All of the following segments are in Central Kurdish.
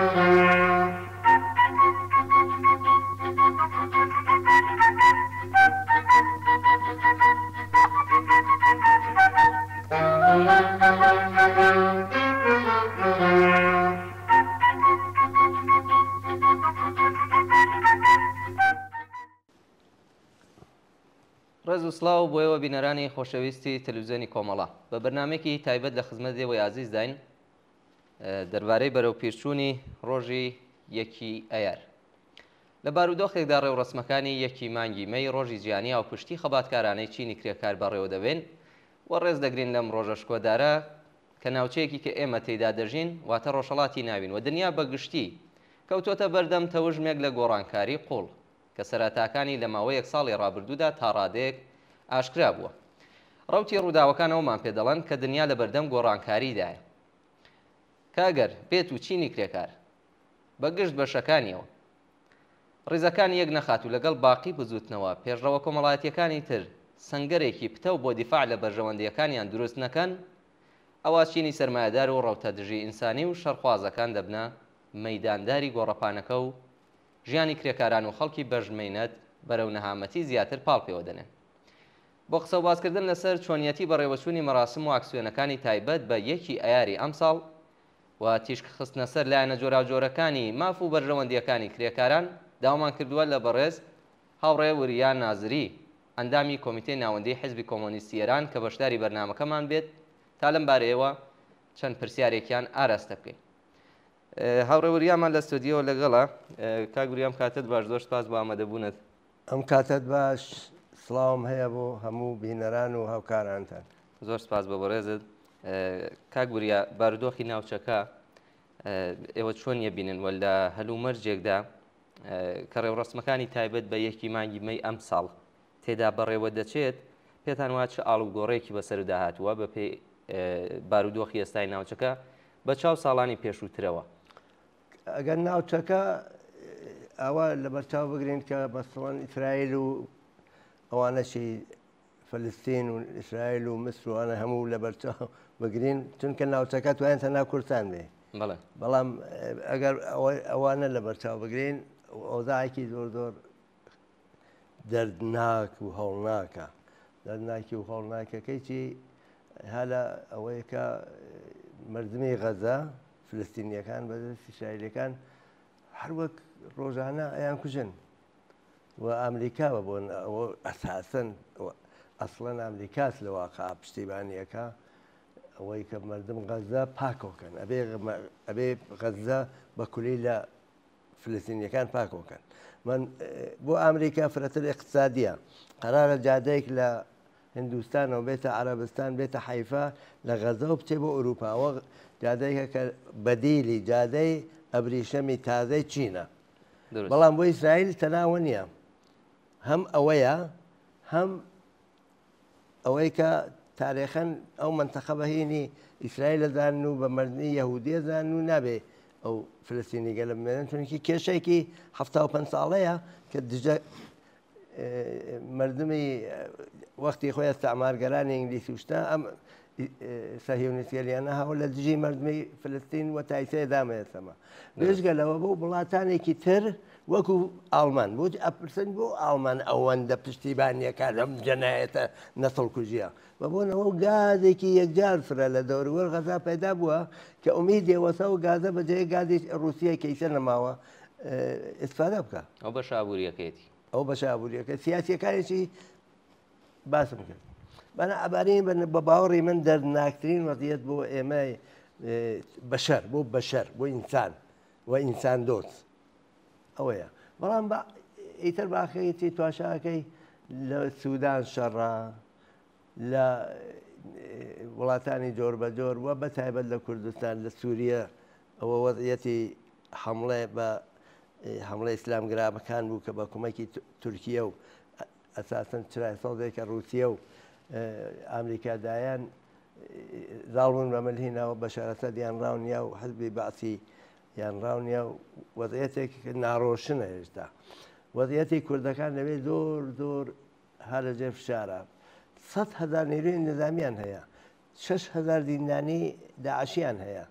ڕێز و سڵاو بۆیەوە بینەرانی خۆشەویستی تەلەڤیزیۆنی کۆمەڵە بە بەرنامێکی تایبەت لە خزمەتێوەی عازیز داین دەربارەی بەرەو پێشچوونی ڕۆژی یەکی ئەیار لە بارودۆخێکدا ڕێوڕەسمەکانی یەکی مانگی مەی ڕۆژی جیهانی هاوپشتی خەباتکارانەی چینی کرێکار بەڕێوە دەبێن و ڕێز دەگرین لەم ڕۆژە شکۆدارە کە ناوچەیەکی کە ئێمە تێیدا دەژین واتە ڕۆژهەڵاتی ناوین و دنیا بەگشتی کەوتۆتە بەردەم تەوژمێک لە گۆڕانکاری قوڵ کە سەرەتاکانی لە ماوەی یەک ساڵی ڕابردوودا تا ڕادەیەک ئاشکرا بووە. ڕەوتی ڕووداوەکانەوەمان پێدەڵێن کە دنیا لە بەردەم گۆڕانکاریدایە کاگەر بێت و چینی کرێکار بەگشت بەشەکانیەوە ڕێزەکانی یەک نەخات و لەگەڵ باقی بزوتنەوە پێشڕەوە کۆمەڵایەتیەکانی تر سنگەرێکی پتە و بۆ دیفاع لە بەرژەوەندیەکانیان دروست نەکەن ئەوا چینی سەرمایەدار و ڕەوتە دژی ئینسانی و شەرخوازەکان دەبنە مەیدانداری گۆڕەپانەکە و ژیانی کرێکاران و خەڵکی بەژمەینەت بەرەو نەهامەتی زیاتر پاڵ پێوە دەنێن. بۆ قسە و باسکردن لەسەر چۆنیەتی بەڕێوەچوونی مەراسم و ئاکسیۆنەکانی تایبەت بە یەکی ئەیاری ئەمساڵ و تیشک خستنە سەر لایەنە جۆراوجۆرەکانی ماف و بەرژەوەندیەکانی کرێکاران داوامان کردووە لە بەڕێز هاوڕێ وریان نازری ئەندامی کۆمیتەی ناوەندەی حیزبی کۆمۆنیستی ئێران کە بەشداری بەرنامەکەمان بێت تا لەم بارەیەوە چەند پرسیارێکیان ئاراستە بکەین. هاوڕێوریامان لە ستۆدیۆ لەگەڵە کاگوریام کاتت باش زۆر سپاس بۆ ئامادەبوونت. ئەم کاتت باش سڵاوم هەیە بۆ هەموو بینەران و هاوکارانتان. زۆر سپاس بە بەڕێزت. کاگوریا بارودۆخی ناوچەکە ئێوە چۆن یەبینن وە لە هەلومەرجێکدا کە ڕێوڕەسمەکانی تایبەت بە یەکی مانگی مەی ئەم ساڵ تێدا بەڕێوە دەچێت پێتان وات چ ئاڵوگۆڕێکی بەسەردا هاتووە بە پێی بارودۆخی ئێستای ناوچەکە بە چاو ساڵانی پێشووترەوە. ئەگەر ناوچەکە ئەوە لە بەرچاو بگرین کە مەسڵەن ئیسرائیل و ئەوانەشی فەلستین و ئیسرائیل و مسر و ئەوانە هەموو لە بەرچاو بگرین چونکە ناوچەکە توانێتە ناو کوردستان بێ. بەڵام ئەگەر ئەوانە لە بەرچاو بگرین ئەوزاعێکی زۆر زۆر دەردناک و هەوڵناکە. دەردناکی و هەوڵناکەکەی چی هەلە ئەوەیە کە مردمی غەزە فلستینیەکان بەدەستی ئیسرائیلیەکان هەر وەک ڕۆژانە ئەیان کوژن و ئەمریکا بە بۆن ئەوە ئەساسەن ئەسڵەن ئەمریکاس لە واقع پشتیبانیەکە ئەوەی کە مردم غەزە پاکۆکەن ئەبێ غەزە بە کولی لە فلستینیەکان پاکۆکەن. من بۆ ئەمریکا فرەتر اقتصادیە قەرارە جادەیەک لە هندوستانەوە بێتە عەرەبستان بێتە حەیفا لە غەزە و بچێ بۆ ئوروپاوە جادەیەکە کە بەدیلی جادەی ئەبریشەمی تازەی چینە. بەڵام بۆ ئیسرائیل تەناوە نییە هەم ئەوەیە هەم ئەوەی کە تاریخەن ئەو منتەخە بەهینی ئیسرائیل دەزانن و بە مردنی یەهودیە دەزانن و نابێ ئەو فلستینی گەلە بمێنن چونکی کێشەیەکی 75 ساڵەیە کە دژە مردمی وەختی خۆی ئەستەعمارگەرانی ئینگلیسی وشتا ئەم سەهیۆنیستگەریانە هاو لە دژی مردمی فلستین و تایسەیە دامەیەسەمە بێژگەلەوە بۆ وڵاتانێکی تر وەکو ئاڵمان بۆ ئەپرسن بۆ ئاڵمان ئەوەندە پشتیبانیەکە لەم جەنایەتە نەسڵ کوژیە بە بۆنەوە گازێکی یەکجار فرە لە دەوروەر غەزا پەیدا بووە کە ئومیدی وەسە و گازە بەجێ گازی ڕوسیە کەیسە نەماوە ئستفادە بکە ئەو بە شابووریەکەیەتی ئەو بە شابووریەکە سیاسیەکانێکی باسم کرد. بەنە ئەبارین بە باوەڕی من دەردناکترین وەزیەت بۆ ئێمە بەشەر بۆ بەشەر بۆ ئینسان و ئینسان دۆست ئەوەیە. بەڵام ئیتر باخەیەتی تواشاکەی لە سوودان شەڕە لە وڵاتانی جۆر بە جۆر وە بەتایبەت لە کوردستان لە سووریە ئەوە وەزیەتی حمڵێ بە حمڵە ئیسلامگرابەکان بوو کە بە کومەکی تورکیە و ئەساسن چرای سەڵدێکە رووسیە و ئەمریکادایان زاڵبوون بە ملهینەوە بەشارەتە دیان ڕاونیا و حزبی باسی یان ڕاونیا و وەزیەتێک ناڕۆشنە هێشتا. وەزیەتی کوردەکان لەوێ زۆر زۆر هەرەجێ فشارە 100,000 نیروی نظامیان هەیە 6,000 زیندانی داعشیان هەیە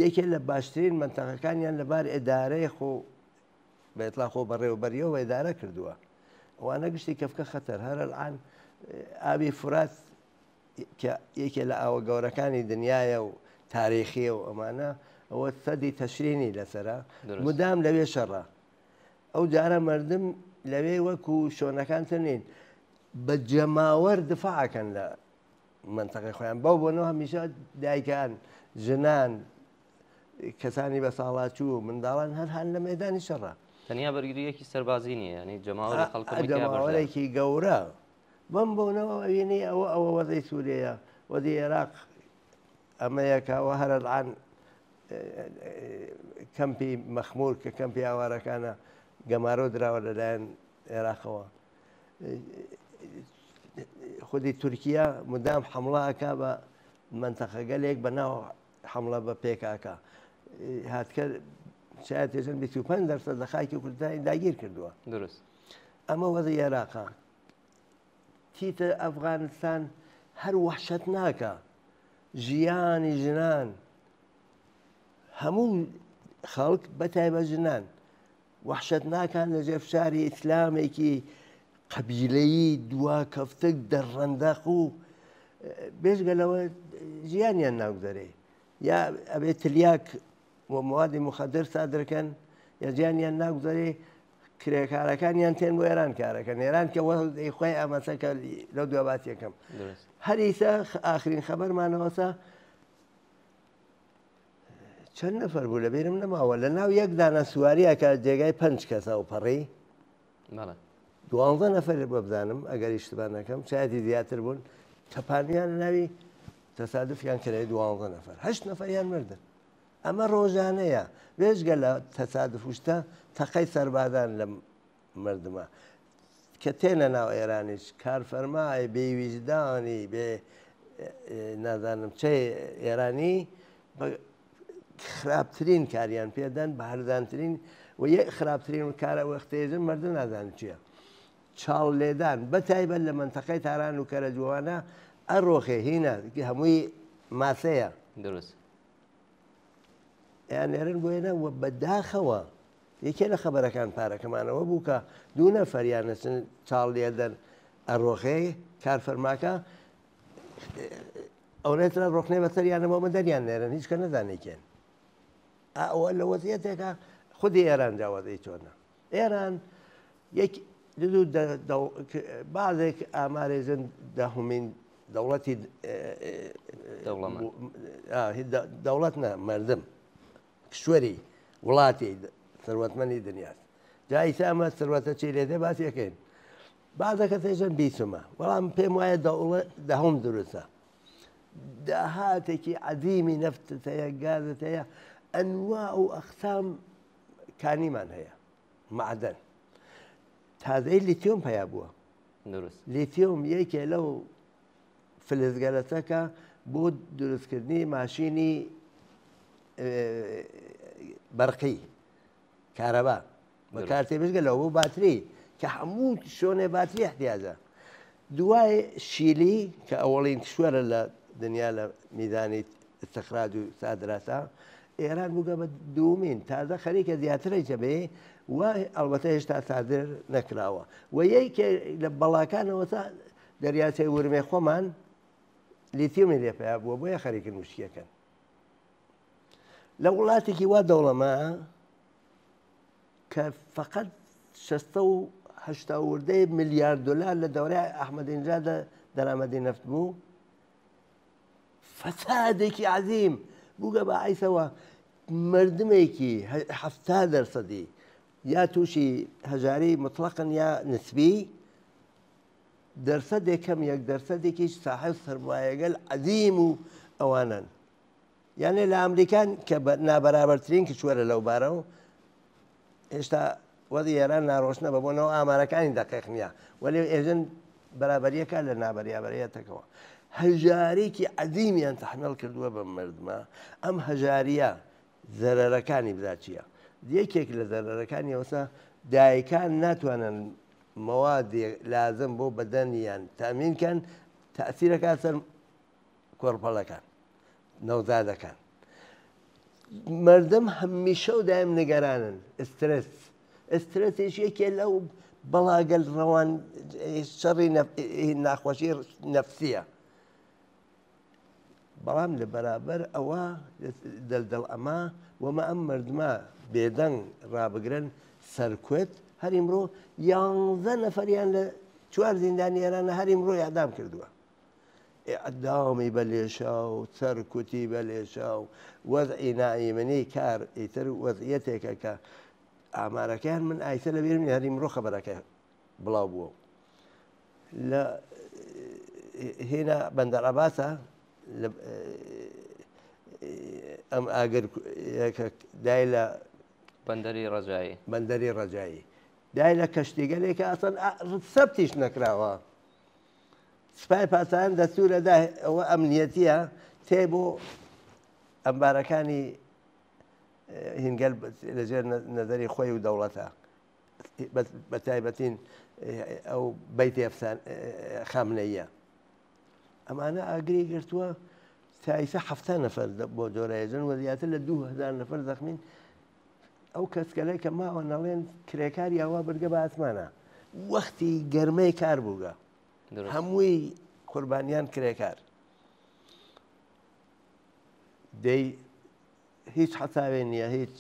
یەکێ لە باشترین منتەقەکانیان لەبار ئێدارەی خۆ بێتلا خۆ بەڕێوەبەریەوە ئێدارە کردووە. ئەوانە گشتی کەفکە خەتەر هەر ئەلعان ئابی فورات کە یەکێ لە ئاوە گەورەکانی دنیاە و تاریخیە و ئەمانە ئەوە سەدی تەشرینی لەسرە مدام لەوێ شەڕە. ئەو جارە مردم لەوێ وەکو شۆنەکانتر نین بە جەماوەەر دفاعکەن لە منتەقی خۆیان بەو بۆنەوە هەمیشە دایکان ژنان کەسانی بە ساڵاتچوو منداڵان هەرهان لە مەدانی شەڕە. تەنیا بەرگریەکی سەربازی نیە ینی جەماوەری خەڵکەماوەرێکی گەورە بەم بۆنەوە ئەوێنەی ئەوە وەزەی سوورەیە وەزی عێراق ئەمەیەکەوە هەرەلعان کەمپی مەخمور کە کەمپی ئاوارەکانە گەمارۆ دراوە لەلایەن عێراقەوە. خودی تورکیا مدام حمڵەکە بە منتەقەگەلێک بە ناو حمڵە بە پێکاکە هاتکە شاید تێژن 25% لە خاکی کوردستانی داگیر کردووە. درست ئەمە وەزی عێراقا تیتە ئەفغانستان هەر وحشت ناکە ژیانی ژنان هەموو خەڵک بەتایبە ژنان وحشت ناکان لە ژێفشاری ئیسلامێکی قەبیلەیی دوا کەفتک دەڕەندەق و بێژگەلەوە ژیانیان ناوگذەرێ یا ئەبێت تلیاک موادی مخدر سادرکەن یا ژیانیان ناوگذەرێ کرێکارەکانیان تێن بۆ ئێران کارەکەن ئێران کە وەی خۆی ئامەسەکە لەو دوابات یەکەم هەریسا ئاخرین خەبەرمانەوەسا چەند نەفەر بوو لە بێرم نەماوە لە ناو یەک دانە سواریەکە جێگای 5 کەسە و پەڕی 12 نەفر بۆ بزانم ئەگەر ئیشتبان نەکەم شایەتی زیاتر بوون تەپانیان ناوی تەسادفیان کرێ 12 نەفر 8 نەفەریان مردن. ئەمە ڕۆژانەیە وێژگە لە تەسادف وشتە تەقەی سەربازان لە مردمە کە تێنە ناو ئێرانیش کارفەرمای بێویژدانی بێ نازانم چێ ئێرانی خراپترین کاریان پێدەن بە هەردانترین و یەک خراپترین کارە وەختێژن مردن نازانم چییە چاڵ لێدان بەتایبەت لە منتەقەی تاران و کەرە جوانە ئەڕۆخێ هینە هەمووی ماسەیە درست یان نێرن بۆێنە وە بەداخەوە یەکێ لە خەبەرەکان پارەکەمانەوە بوو کە دوو نەفەریان نەچن چاڵ لێدەن ئەڕۆخێ کارفەرماکە ئەوێترە ڕۆخنێ بەسەریانەوە مەدەریان نێرن هیچ کە نەزانێکێن ئەوە لە وەزیەتێکە خودی ئێران جاوازەی چۆنە ئێران بعضێک ئامارێژن داهمین دەوڵەتی دەوڵەت نە مردم کشوەری وڵاتی ثروەتمەندی دنیاست جاییسا ئەمە ثروەتە چی لێدێ باسیەکەین بعضەکە تێژن بیسمە بەڵام پێم وایە دەهەم دروستە داهاتێکی عەدیمی نەفتت هەیە گازت هەیە ئەنواع و ئەقسام کانیمان هەیە معدەن تازەی لیتیۆم پیا بووە لیتیۆم یەکێ لەو فلزگەلەتەکە بۆ دروستکردنی ماشینی بەرقی کارەبا بەکار تێبێژگە لەوە بۆ باتری کە هەموو شۆنێ باتری احتیاجە دوای شیلی کە ئەوەڵین کشوەرە لە دنیا لە میدانی استخراج و سادراتە ئێران بووگە بە دوومین تازە خەریکە زیاترەی جەبێ و ئەڵبەتە هێشتا سادر نەکراوە و یەکێ لە بەڵاکانەوەسا دەریاچەی ورمێ خۆمان لیتیۆمی لێپیا بووە بۆیە خەریکن وشکیەکەن لە وڵاتێکی وا دەوڵەمە کە فقط 680 ملیارد دلار لە دەورای ئەحمەدینژاد دەرامەدی نەفت بوو فەسادێکی عەزیم بووگە بە عیسەوە مردمێکی 70% یا تووشی هەژاری مطلقن یا نسبی دەرسەدێک کەم 1% ساحب سەرمایەگەل عەزیم و ئەوانن یانێ لە ئەمریکان کە نابەرابەرترین کشوەرە لەو بارەوە هێشتا وەزی ئێران ناڕۆشنە بەبوونەوە ئامارەکانی دەقیق نییە وەلی ئێژن بەرابەریەکە لە نابەریابەرەتەکەەوە هەژارێکی عەزیمیان تەحمیل کردووە بە مردمە ئەم هەژاریە زەرەرەکانی بدا چییە یەکێک لە زەرەرەکانی ئەوسا دایکان ناتوانن مەوادی لازم بۆ بەدەنیان تامینکەن تەئسیرەکە سەر کۆڕپەڵەکان نەوزادەکان مردم هەمیشە و دایم نگەرانن ئسترەسێش یەکێ لەو بەڵاگەل ڕەوان شەڕی ناخۆشی نەفسیە بەڵام لە بەرابەر ئەوە دەلدەڵ ئەمە وەمە ئەم مردمە بێدەنگ ڕابگرن سەرکوێت هەر ئیمڕۆ 11 نەفەریان لە 4 زیندانی ئێرانە هەر ئیمڕۆ ئەعدام کردووە ئەعدامی بە لێشا و سەرکوتی بە لێشا و وەزعی نائیمنی کار ئیتر وەزعیەتێکە کە ئامارەکەیان من ئایتە لە بێرم هەر ئیمڕۆ خەبەرەکە بڵاو بووە لە هێنا بەندەرعەباسە ئەم ئاگر دای لە بەندەری ڕەجایی دای لە کەشتیگەلێکە ئەسەن سەبتیش نەکراوە سپای پاسەیان دەستورەدا ئەوە ئەمنیەتیە تێ بۆ ئەمبارەکانی هینگەل لەژێر نەزەری خۆی و دەوڵەتە بە تایبەتین ئەو بەیتی خامنەیە ئەمانە ئاگری گرتووە تایسە 7 نەفەر بۆ جۆرەیەژن و زیاتر لە 2000 نەفەر زەخمین ئەو کەسکەلەی کە ماوە نەڵێن کرێکاری ئەوە بردگە بە ئاسمانە وەختی گەرمەی کار بووگە هەمووی قوربانیان کرێکار دەی هیچ حەساوێ نییە هیچ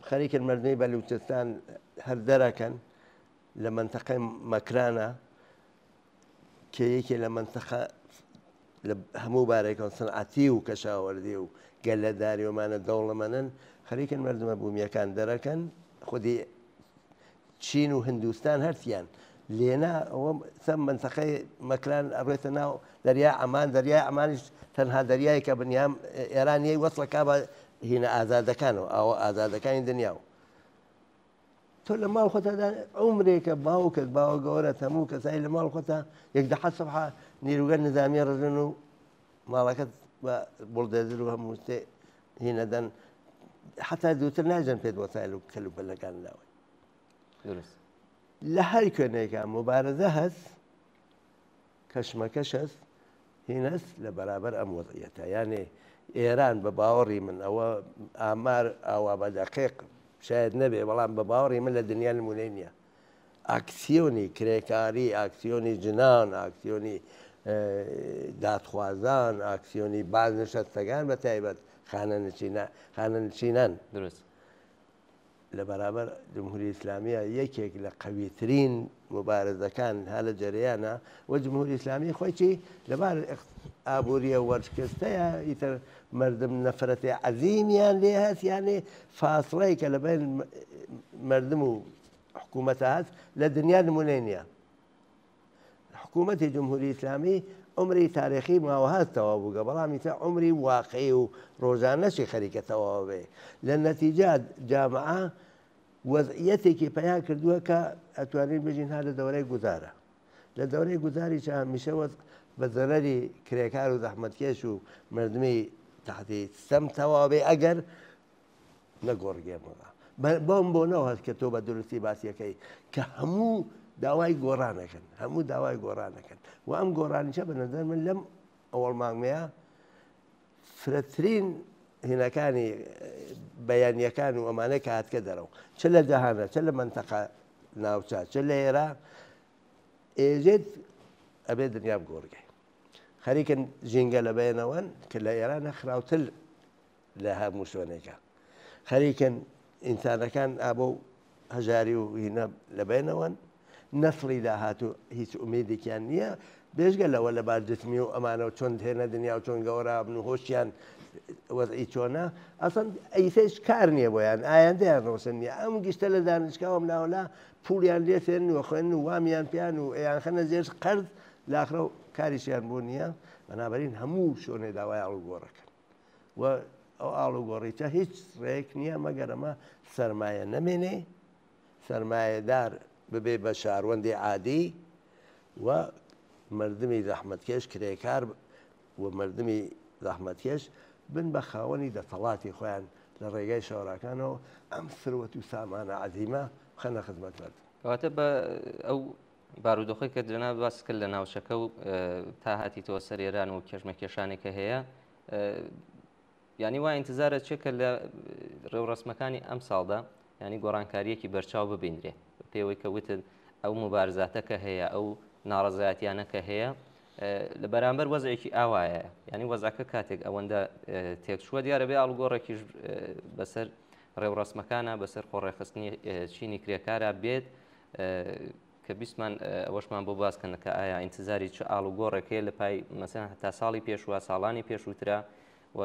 خەریکن مردمی بەلوچستان هەر دەرەکەن لە منتەقەی مەکرانە کە یەکێ لە منتەقە لە هەموو بارێکەوە سنعەتی و کەشاوەردی و گەلەداری ومانە دەوڵەمەنن خەریکن مردمە بوومیەکان دەرەکەن خودی چین و هندوستان هەرتیان لێنا ئەوە سەم منتەقەی مەکران ئەڕێتە ناو دەریای ئەمان دەریای ئەمانیش تەنها دەریای کە بنیام ئێرانیەی وەسڵەکە بە هینە ئازادەکانەوە ئەوە ئازادەکانی دنیاوە تۆ لە ماڵ خۆتەدا عومرێکە باوکت باوە گەورە هەموو کەسایی لە ماڵ خۆتە یەکدەحەت سەبحە نیروگەر نظامی ڕژن و ماڵەکەت بە بڵدێزر و هەموو شتێ هینەدەن حتا دووتر ناژەن پێت وەسایل و کەلوپەلەکان لاوەی لە هەر کوێنێکە مبارەزە هەست کەشمەکەش هەست هینەست لە بەرابەر ئەم وەزعیەتە یانێ ئێران بە باوەڕی من ئەوە ئامار ئاوا بە دەقیق شاید نەبێ بەڵام بە باوەڕی من لە دنیا نمونەی نییە ئاکسیۆنی کرێکاری ئاکسیۆنی جنان ئاکسیۆنی دادخوازان ئاکسیۆنی بازنشەستەکان بە تایبەت خانەنشینان درست لە بەرابەر جمهوری ئیسلامیە یەکێک لە قەویترین مبارزەکان هە لە جەریانە و جمهوری ئیسلامی خۆی چی لەبار ئابوووریە وەرشکستەیە ئیتر مردم نەفرەتی عەزیمیان لێ هەست یانێ فاسڵەی کە لە بین مردم و حکوومەتە هەست لە دنیا نمونەی نییە حکوومەتی جمهوری ئیسلامی عمری تاریخی ماوە هەستەوە بووگە بەڵامی تە عمری واقعی و ڕۆژانەشی خەریکەتەوە بێ لە نەتیجە جامعە وەزعیەتێکی پەیان کردووە کە ئەتوانین بژین هەر لە دەورەی گوزارە لە دەورەی گوزاری چ هەمیشە بە زەرەری کرێکار و زەحمەتکێش و مردمی تحتی سەم تەواو بێ ئەگەر نەگۆڕگێمەوە بۆم بۆ نەوە هەست کە تۆ بە درستی باسیەکەی کە هەموو داوای گۆڕانەکەن هەموو داوای گۆڕانەکەن و ئەم گۆڕانیشە بە نەزەر من لەم ئەوەڵ مانگمەیە فرەترین هینەکانی بەیانیەکان و ئەمانەی کە هاتکە دەرەوە چ لە جەهانە چ لە منتەقە ناوچە چ لە ئێرە ئێژێت ئەبێ دنیا بگۆڕگەی خەریکن ژینگە لە بەیەنەوەن کە لە ئێرانە خراوتر لە هەموو شوێنێکە خەریکن ئینسانەکان ئابۆ هەژاری و هینە لە بینەوەن نەسڵی داهاتوو هیچ ئومێدێکیان نییە بێژگە لەوە لە بارجسمی و ئەمانەوە چۆن هێنە دنیا و چۆن گەورە بن و هۆشیان وەزعی چۆنە ئەسەن ئەیسەش کار نییە بۆیان ئایاندەیان ڕۆشن نییە ئەم گشتە لە دانشگاوم ناوەلا پولیان لێسێن و خوێن و وامیان پیان و ئەیان خەنە زێر قەرز لاخرە و کاریشیان بۆ نییە بەنابەرین هەموو شوێنێ داوای ئاڵوگۆڕەکەن و ئەو ئاڵوگۆڕیچە هیچ ڕێک نییە مەگەر ئەمە سەرمایە نەمێنێ سەرمایەدار ببێ بە شاروەندی عادی و مردمی زەحمەتکێش کرێکار و مردمی زەحمەتکێش بن بە خاوەنی دەسەڵاتی خۆیان لە ڕێگای شەوراکانەوە ئەم سروەت و سامانە عەزیمە خەنە خزمەت مرد کەواتە بە ئەو بارودۆخی کە جەناب باس کرد لە ناوچەکە و تا هاتیتەوە سەر ئێران و کێشمەکێشانێکە هەیە ینی وای ئینتزارە چێکە لە ڕێوڕسمەکانی ئەم ساڵدا ینی گۆڕانکاریەکی بەرچاو ببینرێ پێوەی کە وتن ئەو مبارزاتەکە هەیە ئەو ناڕەزایەتیانەکە هەیە لە بەرامبەر وەزێکی ئاوایە ینی وەزەکە کاتێک ئەوەندە تێکچووە دیارە بێ ئاڵگۆڕێکیش بەسەر ڕێوڕسمەکانە بەسەر خۆڕێخستنی چینی کرێکارە بێت کە بیستمان ئەوەشمان بۆ باسکەن کە ئایا ئینتزاری چ ئاڵوگۆڕێکەیە لە پای مەسەن هەتا ساڵی پێشوە ساڵانی پێشووترا و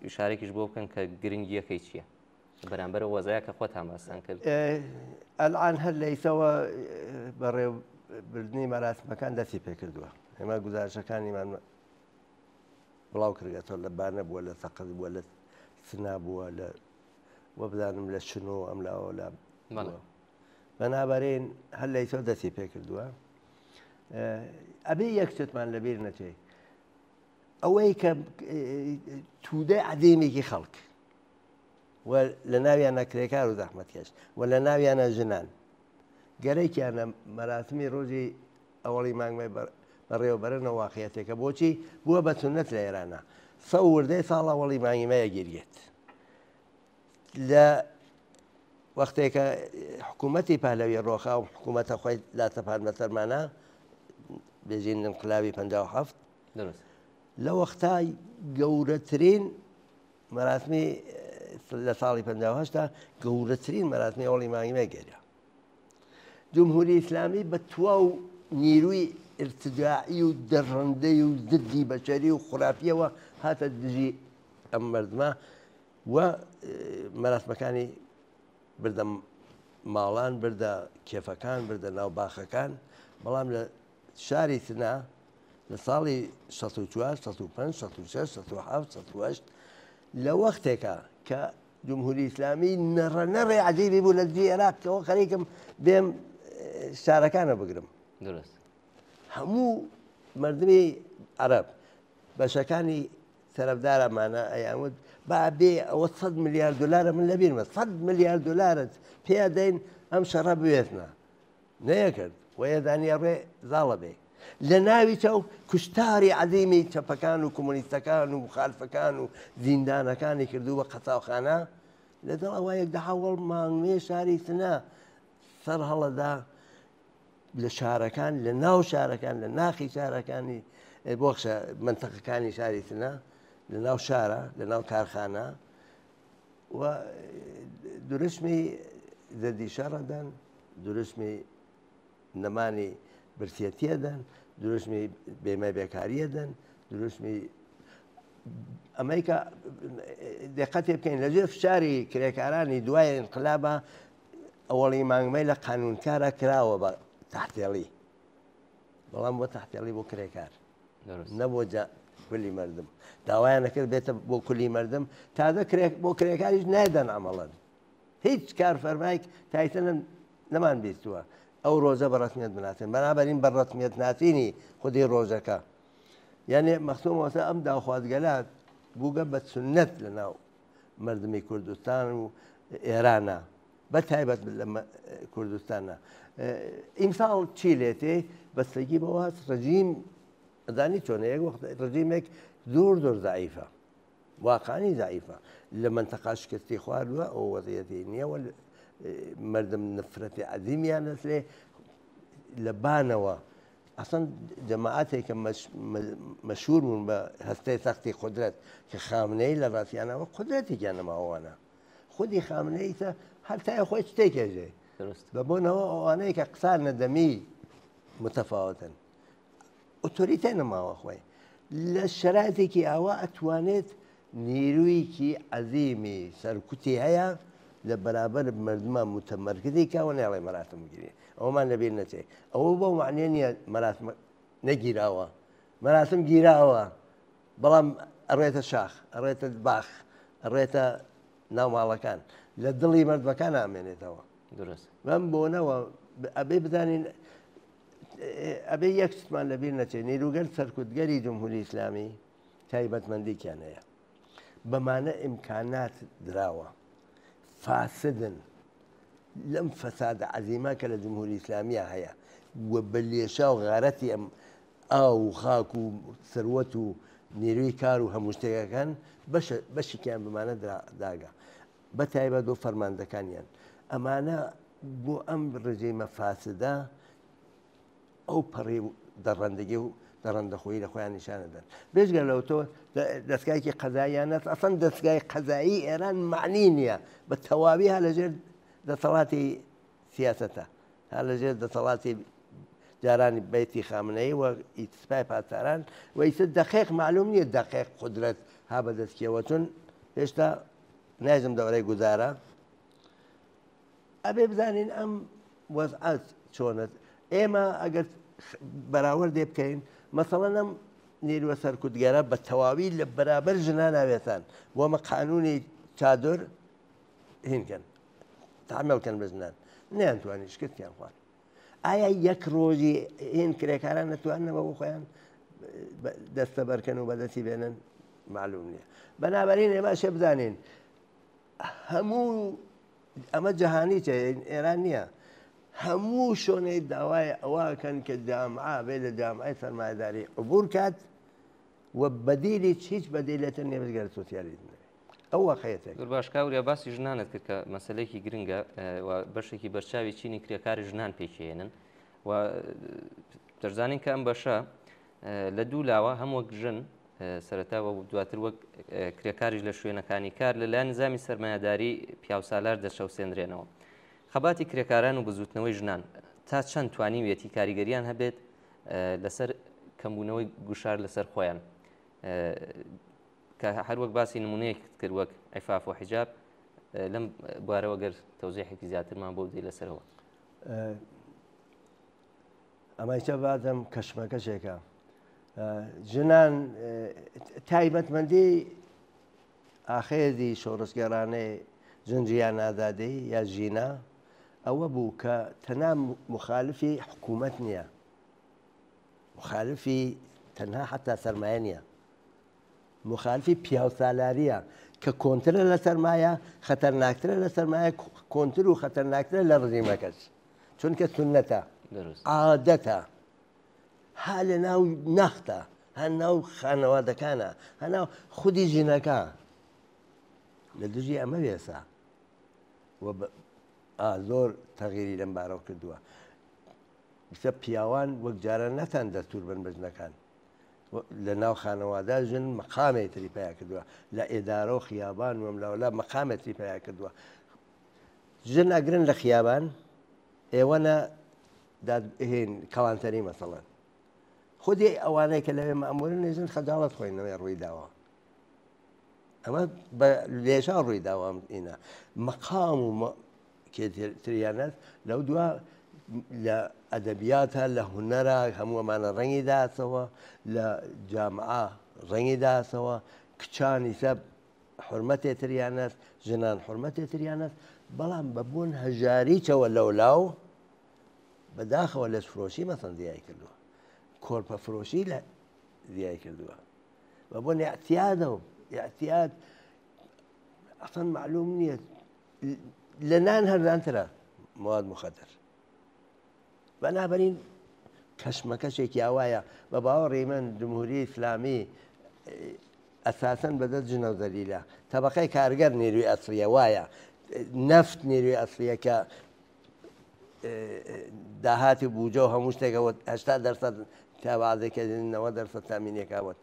ئیشارێکیش بۆ بکەن کە گرنگیەکەی چییە بەرامبەر وەزایە کە خۆتان باستان کرد ئەلعان هەر لە ئیسەوە بەڕێوەبردننی مەراسمەکان دەستی پێ کردووە ئێمە گزارشەکانیمان بڵاو کردێتەوە لە بانە بووە لە سەقز بووە لە سنا بووە لە وە بدانم لە شنۆ ئەم لاوە لە بەنابەرین هەر لە ئیسەوە دەستی پێ کردووە ئەبێ یەکشتمان لەبیر نەچێ ئەوەی کە توودە عەدیمێکی خەڵک لە ناویانە کرێکار و زەحمەتکەش و لە ناویانە ژنان گەرەیکیانە مەراسمی ڕۆژی ئەوەڵی مانگمەی بەڕێوەبەرنە واقعەتێکە بۆچی بووە بە سونەت لە ئێرانە سە وردەی ساڵ ئەوەڵی مانگیمەیە گیرگێت لە وەختێکە حکوومەتی پالەوی ڕۆخا و حکوومەتە خۆی لاتەپان بەسەرمانە بێژین انقلابی 57 لە وەختای گەورەترین مەراسمی لە ساڵی 58 گەورەترین مەراسمی ئەوڵی مانگیمە گەرە جمهوری ئیسلامی بە توا و نیروی ارتجاعی و دەڕەندەی و زدی بەشەری و خوراپیەوە هاتە دژی ئەم مەردمە و مەراسمەکانی بردە ماڵان بردە کێفەکان بردە ناو باخەکان بەڵام لە شاری سنا لە ساڵی 1964 1965 لە وەختێکە کە جمهوری ئیسلامی نەڕەنەڕێ عەجیبی بوو لە دژی عێراقەوە خەریکم بێم شارەکانە بگرم هەموو مردمی عەرەب بەشەکانی سەرەفدارەمانە ئەیانوت با بێ ئەوە 100 ملیارد دلارە من لەبیرمە 100 ملیارد دلارت پێ دەین ئەم شەڕە بوێتنە نەیەکرد وەیەدانیە ڕێ زاڵە بێ لە ناوی چاو کوشتاری عەدیمی چەپەکان و کۆمۆنیستەکان و مخالفەکان و زیندانەکانی کردو بە قەچاوخانە لەگەڵ ئەوە یەکدەحەوەڵ مانگوێ شاری سنا سەر هەڵەدا لە شارەکان لە ناو شارەکان لە ناخی شارەکانی بۆخشە منتەقەکانی شاری سنا لە ناو شارە لە ناو کارخانە و درشمی زەدی شەڕەدەن درشمی نەمانی برسێتیەدەن درشمی بێمە بێکاریەدەن درشمی ئەمریکا دقەتێ بکەین لەژێر شاری کرێکارانی دوای انقلابە ئەوەڵی مانگمەی لە قانونکارە کراوە بە تەحتێڵی بەڵام بۆ تەحتێڵی بۆ کرێکار نەبوو کولی مردم داوایان نەکرد بێتە بۆ کولی مردم تازە بۆ کرێکاریش نایدەن ئەمەڵەن هیچ کار فەرمایك تایتەنە نەمان بیستووە ئەو ڕۆژە بە ڕەسمیەت بناسێن بەنابەرین بە ڕەسمیەت ناسینی خودی ڕۆژەکە یعنی مەخسوومەوەسە ئەم داخوازگەلات بووگە بە سنەت لە ناو مردمی کوردستان و ئێرانە بە تایبەت لە کوردستانە ئیمساڵ چی لێتێ بەستگی بەوە ڕژیم ئەدانی چۆنە یەک وەخت ڕژیمێک زۆر زۆر زعیفە واقعی زعیفە لە منتەقا شکستی خواردووە ئەو وەزیەتی نییەوە مردم نفرەتی عەزیمیان نەسلێ لە بانەوە ئەسەن جەماعەتێکە مەشهور بوون بە هەستەی سەختی قودرەت کە خامنەی لە ڕاستیانەوە قودرەتێکیان نەماوانە خودی خامنەیتە هەرتای خۆی شتێکێژێ بە بۆنەوە ئەوانەیە کە قسان نەدەمی متەفاوتن ئۆتۆریتە نەماوە خۆی لە شەراتێکی ئاوا ئەتوانێت نیرویکی عەزیمی سەرکوتی هەیە لە بەرابەر مردمە متەمەرکزی کاوە نێڵێ مەراسم گیری ئەومان لەبیر نەچێ ئەوە بۆ معنیە نییە مەراسم نەگیراوە مەراسم گیراوە بەڵام ئەڕێتە شاخ ئەڕێتە باخ ئەڕێتە ناوماڵەکان لە دڵی مردمەکان ئامێنێتەوە درست بەم بۆنەوە ئەبێ بدانین ئەبێ یەکشتمان لەبیر نەچێت نیروگەر سەرکوتگەری جمهوری ئیسلامی تایبەتمەندیکیان هەیە بەمانە ئیمکانات دراوە فاسدن لەم فەسادە عەزیمە کە لە جمهوری ئیسلامیە هەیە وە بە لێشا و غارەتی ئەم ئاو و خاک و سەروەت و نیروی کار و هەموو شتێکەکان بەشێکیان بمانە داگا بە تایبەت بۆ فەرماندەکانیان ئەمانە بۆ ئەم ڕێژەی مەفاسدە ئەو پەڕی دەڕەندگی و دەڕەندەخۆیی لە خۆیان نیشانەدەن بێژگە لەو تۆ دەستگایکی قەزاییانەت ئەسەن دەستگای قەزایی ئێران معنی نییە بە تەواوی هە لەژێر دەسەڵاتی سیاسەتە هە لەژێر دەسەڵاتی جارانی بەیتی خامنەی و ئیتسپای پاساران و ئیتر دەقیق معلوم نییە دەقیق قودرەت ها بەدەستکیەوە چون هێشتا نایزم دەوەرەی گوزارە ئەبێ بزانین ئەم وەزعات چۆنت ئێمە ئەگەر بەراورد دێ بکەین مەسەڵەن ئەم نیروە سەرکوتگەرە بە تەواوی لە بەرابەر ژنا ناوێتان وەمە قانونی چادر هینکەن تعملکەن بە ژنان نەیانتوانی شکستیان خوارد ئایا یەک ڕۆژی هین کرێکاران نەتواننەوە بۆ خۆیان دەستە بەرکەن و بەدەستی بێنن معلوم نییە بەنابەرین ئێمە شێ بزانین هەموو ئەمە جەهانی چێ ئێران نییە هەموو شۆنەی داوای ئەوەکەن کە جامعە بێ لە جامعەی سەرمایهداری عبور کات و بەدیلی هیچ بەدیلێتە نێبزگەر سۆسیالیزم ئەو واقعیەتێک باش کاوریا باسی ژنانت کرد کە مەسلەیەکی گرنگە و بەشێکی بەرچاوی چینی کرێکاری ژنان پێکێنن و دەزانین کە ئەم بەشە لە دوو لاوە هەم وەک ژن سەرەتاوە دواتر وەک کرێکاریش لە شوێنەکانی کار لەلایەن نظامی سەرمایهداری پیاوسالار دەشەوسێنرێنەوە خەباتی کرێکاران و بزوتنەوەی ژنان تا چەند توانیوێتی کاریگەریان هەبێت لەسەر کەمبوونەوەی گوشار لەسەر خۆیان کە هەر وەک باسی نمونەیەک کرد وەک عیفاف و حیجاب لەم بوارەوە گەر تەوزیحێکی زیاترمان بۆ بدەی لەسەرەوە ئەمایچە بادەم کەشمەکەشێکە ژنان تایبەتمەندی ئاخێزی شۆڕشگەرانەی ژنجیان ئازادەی یا ژینە ئەوە بوو کە تەنها مخالفی حکوومەت نییە مخالفی تەنها حتا سەرمایە نییە مخالفی پیاوسالاریە کە کۆنترە لە سەرمایە خەتەرناکترە لە سەرمایە کۆنتر و خەتەرناکترە لە ڕژیمەکەش چونکە سنەتە عادەتە ها لە ناو نەختە هە ناو خانەوادەکانە هە ناو خودی ژینەکە لە دژی ئەمە وێسا زۆر تەغیری لەم بارەوە کردووە بسە پیاوان وەک جارە نەتان دەستور بن بە ژنەکان لە ناو خانەوادا ژن مەقامێتری پیا کردووە لە ئێدارە و خیابان وم لەولا مەقامێتری پیا کردووە ژن ئەگرن لە خیابان ئێوەنە هێن کەوانتەری مەسەڵەن خودی ئەوانەی کە لەوێ مەمورن نێژن خەجاڵەت خۆینەوەی ڕووی داوە ئەمە لێشا ڕووی داوام ئینە مەقام و تریانەت لەو دووە لە ئەدەبیاتە لە هونەرە هەموو ئەمانە ڕەنگی داسەوە لە جامعە ڕەنگی داسەوە کچانی سەب حرمەتێتریانەت ژنان حرمەتێتریانەت بەڵام بەبوون هەژاریچەوە لەولاو بەداخەوە لە فرۆشی مەسەن دیای کردووە کۆرپە فرۆشی لە دیای کردووە بەبوون اعتیادە و اعتیاد ئەسەن معلوم نییە لە نان هەردانترە مواد مخەتەر بەنابەرین کەشمەکەشێکی ئاوایە بە باوەڕێ من جمهوری ئیسلامی ئەساسەن بەدەست ژنە و زەلیلە تەبەقەی کارگەر نیروی ئەسڵیە وایە نەفت نیروی ئەسڵیە کە داهاتی بووجە و هەموو شتێکەوە 80% تاوازێکە 90% تامینێکاوت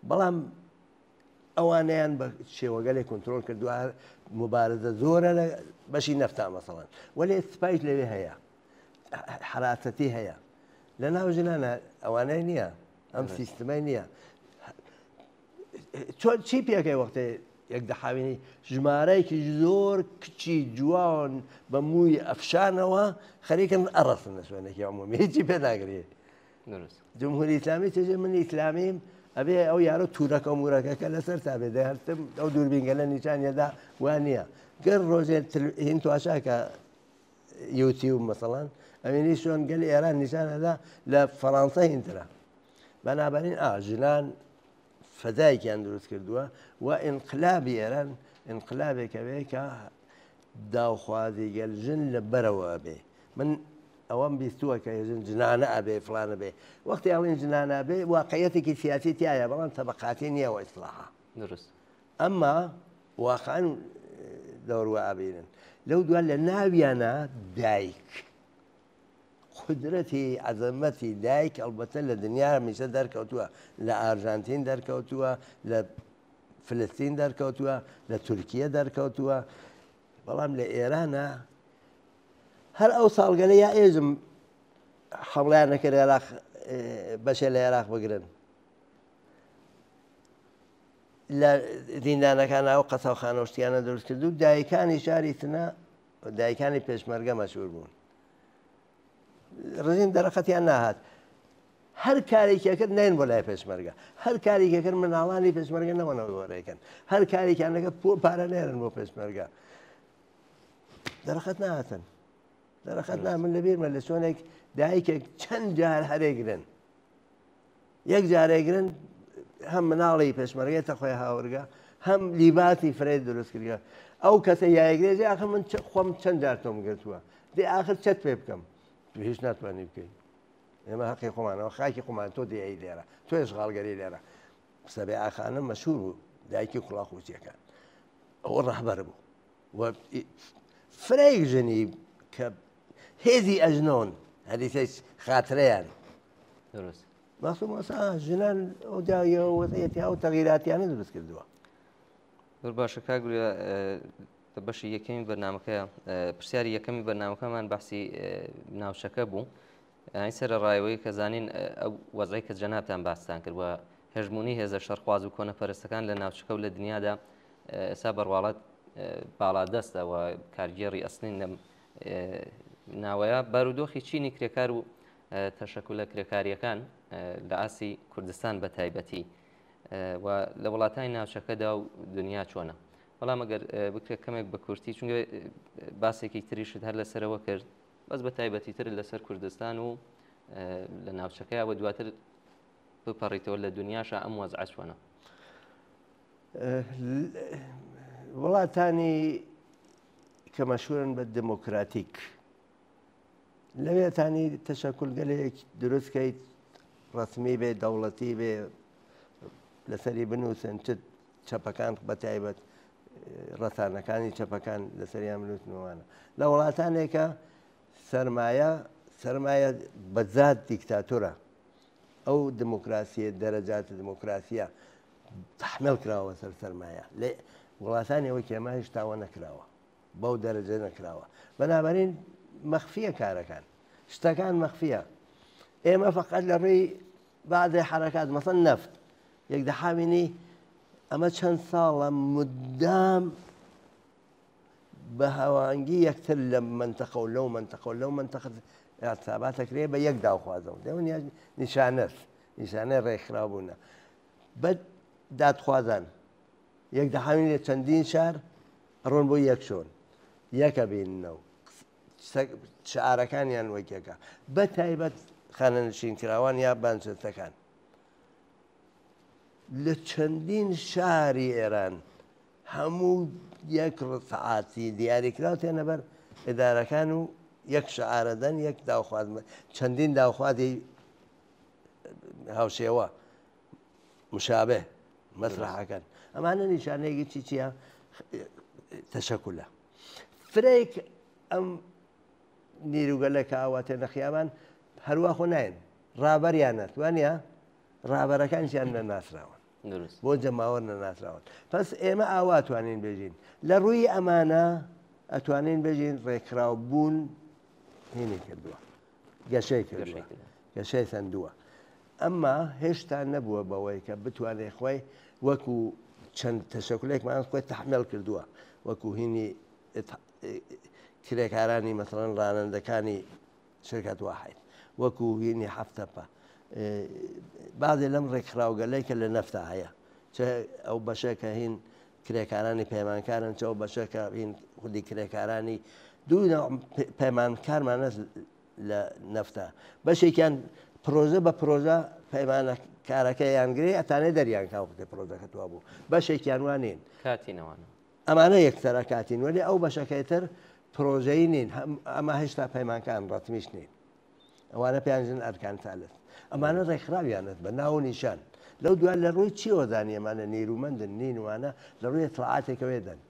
بەڵام ئەوانیان بە شێوەگەلێک کۆنتترۆل کردووە مبارزە زۆرە لە بەشی نەفتا مەسەڵەن وەلێ سپایش لەوێ هەیە حراسەتی هەیە لە ناو ژنانە ئەوانەی نییە ئەم سیستمای نییە چی پێکەی وەختێ یەک دەحاوینی ژمارەیەکی زۆر کچی جوان بە مووی ئەفشانەوە خەریکن ئەڕەسن لە شوێنێکی عمومی هیچی پێ ناگرێت جمهوری ئیسلامی چێژێ من ئیسلامیم ئەبێ ئەو یارە تورەکە و مورەکەکە لەسەر تابێ دەهرتم ئەو دووربینگە لە نیشانیەدا وان نییە گەر ڕۆژێت هین تواشاکە یوتیوب مەسەڵەن ئەوێنی شۆن گەل ئێران نیشانەدا لە فەڕەنسا هینترە بەنابەرین ژنان فەدایەکیان دروست کردووە و ئینقلابی ئێران ئینقلابێکە بێ کە داوخوازی گەل ژن لە بەرەوە بێ من ئەوەم بیستووە کە هێزن جنانە ئەبێ فلانە بێ وەختی ئەوین جنانە بێ واقعەتێکی سیاسی تایە بەڵام تەبقاتی نییەوە ئیسلاحە درست ئەمما واقعان دەوروە ئابێنن لەو دوان لە ناویانە دایک قدرەتی عەزەمەتی دایک ئەلبەتە لە دنیا هەمیشە دەرکەوتووە لە ئارژانتین دەرکەوتووە لە فلستین دەرکەوتووە لە تورکیە دەرکەوتووە بەڵام لە ئێرانە هەر ئەو ساڵگەلە یا ئێزم حەمڵیان نەکرد عێراق بەشێ لە عێراق بگرن لە زیندانەکانەوە قەسەوخانە شتیانە دروست کرد و دایکانی شاری تنە دایکانی پێشمەرگە مەشهور بوون ڕژیم دەرەقەتیان ناهات هەر کارێکیان کرد نین بۆ لای پێشمەرگە هەر کارێکی کرد مناڵانی پێشمەرگە نەوەنەوە گۆڕێکن هەر کارێکیان لەگە پارە نێرن بۆ پێشمەرگە دەرەقەت نهاتن دەرەقەت نا من لەبیرمە لە چۆنێک دایکێک چەند جار هەرێگرن یەک جارێگرن هەم مناڵی پێشمەرگێتە خۆی هاوڕگە هەم لیباسی فرێد دروست کردگە ئەو کەسە یاگرێژی ئاخر من خۆم چەند جار تۆم گرتووە دێ ئاخر چەت پێ بکەم هیچ ناتوانانی بکەین ئێمە حەقی خۆمانەوە خاکی خۆمان تۆ دیایی لێرە تۆ ێشغاڵگەری لێرە سەبێ ئاخانە مەشهور بوو دایکی کوڵا خوچیەکان ئەوە ڕەهبەر بوو فرەیەک ژنی کە هێزی ئەژنۆن هەریسەی خاترەیان درست مەسووم وەسا ژنان ئەو داویەوە وەزعەتی ئەو تەغییراتیانە دروست کردووە زۆر باشە کاگویا بەشی یەکەمی بەرنامەکە پرسیاری یەکەمی بەرنامەکەمان باسی ناوچەکە بوو ئەی سەر ڕایەوەی کە زانین ئەو وەزعی کە جەنابتان باستان کردووە هێژمونی هێزە شەرخواز و کۆنەپەرستەکان لە ناوچەکە و لە دنیادا ئێستا بەڕواڵەت باڵا دەستەوە کارگێڕی ئەسلین لەم ناوەیە بارودۆخی چینی کرێکار و تەشەکولە کرێکاریەکان لە ئاسی کوردستان بە تایبەتی و لە وڵاتانی ناوچەکەدا و دنیا چۆنە بەڵام ئەگەر بکرێت کەمێک بە کورتی چونکە باسێکی تریشت هەر لەسەرەوە کرد بەس بە تایبەتی تر لەسەر کوردستان و لە ناوچەکەیەوە دواتر بپەڕیتەوە لە دنیاشە ئەم وەزعە چۆنە وڵاتانی کە مەشهورن بە دموکراتیک لەوێتانی تەشەکولگەلێک دروستکەیت ڕسمی بێ دەوڵەتی بێ لەسەری بنووسن چ چەپەکان بە تایبەت ڕەسانەکانی چەپەکان لەسەریان بنووسنەوەوانە لە وڵاتانێکە سەرمایە بەزات دیکتاتۆرە ئەو دموکراسیە دەرەجات دموکراسیە تەحمیل کراوە سەر سەرمایە لێ وڵاتانیەوە کێمە هێشتاوە نەکراوە بەو دەرەجە نەکراوە بەنابەرین مەخفیە کارەکان شتەکان مەخفیە ئێمە فقط لە ڕێی بعضی حرەکات مەسەڵ نەفت یەک دەحاوینی ئەمە چەند ساڵە مدام بە هاوانگی یەکتر لە منتەقە و لەو منتەقە و لەو منتەقە حسابات دەکرێت بە یەک داوخوازەوە دەون نیشانەی ڕێکخراوبوونە بە دادخوازان یەک دەحاوین لێ چەندین شار ڕۆن بۆ یەک شۆن یەکە بینەوە شعارەکانیان وەکێکە بە تایبەت خانەنشینکراوان یا بانچەتەکان لە چەندین شاری ئێران هەموو یەک سەعاتی دیاریکراوە تێنەبەر ئێدارەکان و یەک شعارەدەن یەک داوخواز چەندین داوخوازی هاوشێوە مشابه مەسرحەکان ئەمانە نیشانەیەکی چییە تەشەکولە فرێک ئەم نیروگەلە کە ئاواتێ نەخیامان هەروە خۆ ناین ڕابەریانە توانە ڕابەرەکانشیان نەناسراون بۆ جەماوە نەناسراون پس ئێمە ئاوا توانین بێژین لە ڕووی ئەمانە ئەتوانین بێژین ڕێکخراو بوون هینی کردووە گەشەی کردووە گەشەی سندووە ئەمما هێشتا نەبووە بەوەی کە بتوانێت خۆی وەکو چەند تەشەکولێکمان خۆی تەحمیل کردووە وەکو هینی کرێکارانی مەسەڵەن ڕانندەکانی شرکەت واحد وەکو هینی هەفتەپە بعضی لەم ڕێکخراوگەلەی کە لە نەفتا هەیە چه ئەو بەشەکە هین کرێکارانی پەیمانکارن چ ئەو بەشەکە هین خودی کرێکارانی دوو پەیمانکارمانە لە نەفتا بەشێکیان پرۆژە بە پرۆژە پەیمانکارەکە یانگرێ ئەتانێ دەریان کاوتێ پرۆژەکە توا بوو بەشێکیان وانین کاتینەوەە ئەمانە یەکسەرە کاتین وەلی ئەو بەشەکەیتر پرۆژەی نین ئەمە هێشتا پەیمانکان ڕەتمیش نین ئەوانە پێیانژن ئەرکان تالت ئەمانە ڕێکخراویانت بە ناو نیشان لەو دوای لە ڕووی چیوەزانی ئەمانە نیرومەندن نینوانە لە ڕووی تڵعاتێکەوێ دەن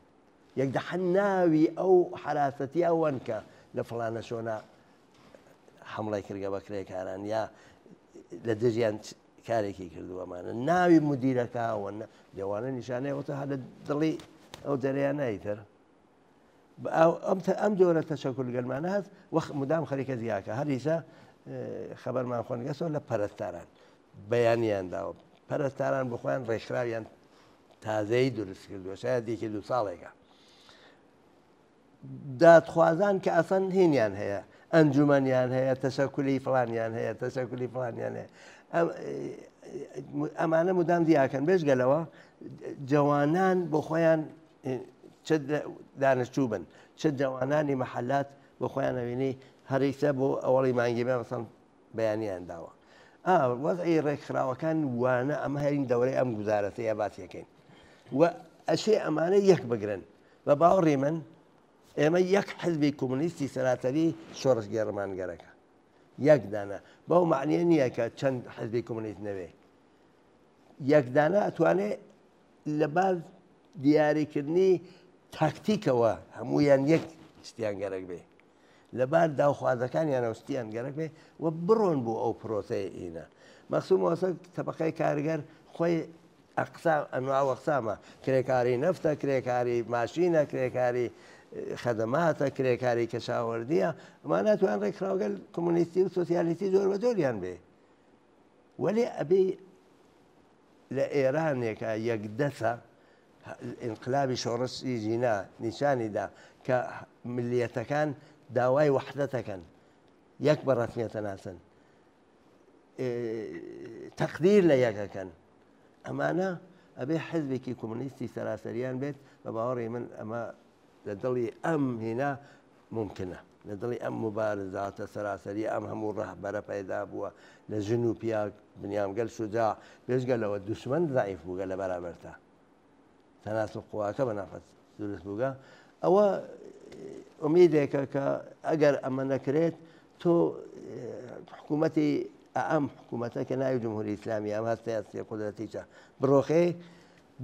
یەکدەحەن ناوی ئەو حراسەتی ئەوەن کە لە فڵانە شۆنا حمڵی کردگە بە کرێکاران یا لە دژیان کارێکی کردووەمانە ناوی مدیرەکەوە لێوانە نیشانەیەوەتە هە لە دڵی ئەو دەریانایتر ئەم جۆرە تەشەکولگەلمانە هەست وەخت مدام خەریکە زیاکە هەریسە خەبەرمان خۆنگەسەوە لە پەرستاران بەیانیان داوە پەرستاران بخۆیان ڕێکخراویان تازەی دروست کردووە شاید دیکی 2 ساڵێکە دادخوازان کە ئەسەن هینیان هەیە ئەنجومەنیان هەیە تەشەکولی فڵانیان هەیە تەشەکولی فڵانیان هەیە ئەمانە مدام دیاکەن بێژگەلەوە جوانان بۆ خۆیان چ دانیشتوو بن چ جوانانی مەحەلات بۆ خۆیان ئەوینی هەریسە بۆ ئەوەڵی مانگی بێ مەسەڵ بەیانیان داوە وەزعی ڕێکخراوەکان وانە ئەمە هەرین دەورەی ئەم گوزارەتەیە باسیەکەین و ئەشێ ئەمانە یەک بگرن بە باوەڕی من ئێمە یەک حزبی کۆمونیستی سەراتەری شۆڕش گێڕمانگەرەکە یەکدانە بەو معنیە نییە کە چەند حزبی کۆمونیست نەوێ یەکدانە ئەتوانێت لەبار دیاریکردنی تاکتیکەوە هەمویان یەک شتیان گەرەک بێ لەبار داوخوازەکانیان ئەوستیان گەرەک بێ و بڕۆن بۆ ئەو پرۆسەیە ئینە مەخسوم وەسە تەبقەی کارگەر خۆی ئەقسام ئەنواع وەقسامە کرێکاری نەفتە کرێکاری ماشینە کرێکاری خەدەماتە کرێکاری کەشاوەردیە ئەمان ناتوان ڕێکخراوگەل کۆمونیستی و سۆسیالیستی زۆر بە زۆریان بێ وەلێ ئەبێ لە ئێرانێکە یەکدەسە ئینقلابی شۆڕشی ژینا نیشانیدا کە ملیەتەکان داوای وەحدەتەکەن یەک بە ڕەسمیەتە ناسن تەقدیر لە یەکەکەن ئەمانە ئەبێ حزبێکی کۆمونیستی سەراسەریان بێت بە باوەڕی من ئەمە لە دڵی ئەم هێنا ممکنە لە دڵی ئەم مبارزاتە سەراسەری ئەم هەموو ڕەهبەرە پەیدا بووە لە ژن و پیاک بنیامگەل شوجاع بێژگەلەوە دوشمن ضعیف بووگە لە بەرابەرتا تەناسب قواکە بەنافەت دروست بووگە ئەوە ئومیدێکە کە ئەگەر ئەمە نەکرێت تۆ حکوومەتی ئەم حکوومەتە کە ناوی جمهوری ئیسلامی ئەم هەستەیە قودرەتیچە بڕۆخێ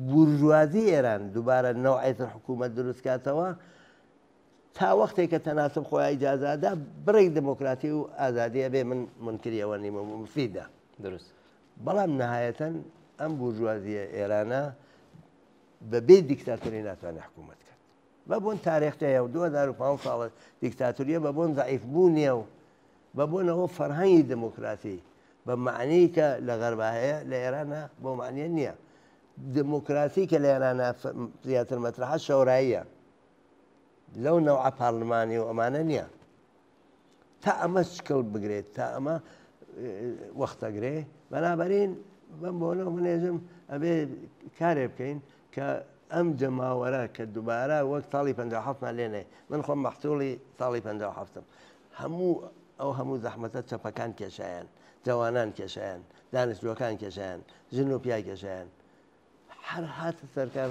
بورژوازی ئێران دووبارە نەوعیتر حکوومەت دروستکاتەوە تا وەختێک کە تەناسب خۆی ئیجازادا بڕێک دموکراتی و ئازادیە بێ من منکریەوە نیمە مفیدە دروست بەڵام نەهایەتەن ئەم بورژوازیە ئێرانە بەبێ دیکتاتۆری ناتوانێت حکوومەت کرد بە بۆن تاریختەیە و 2005 ساڵە دیکتاتوریە بە بۆن ضعیف بوونیە و بە بۆنەوە فەرهەنگی دموکراسی بە معنی کە لە غەربا هەیە لە ئێرانە بۆ معنیە نییە دموکراسی کە لە ئێرانە زیاتر مەترحە شەوراییە لەو نەوعە پارلمانی و ئەمانە نییە تا ئەمە شکڵ بگرێت تا ئەمە وەختەگرێ بەنابەرین بەم بۆنەوە منێژم ئەبێ کارێ بکەین کە ئەم جەماوەرە کە دووبارە وەک ساڵی 57مان لێنێ من خۆم مەحتوڵی ساڵی 57م هەموو زەحمەتە چەپەکان کێشایان جوانان کێشایان دانیشتووەکان کێشایان ژن و پیاو کێشایان هەر هاتە سەرکار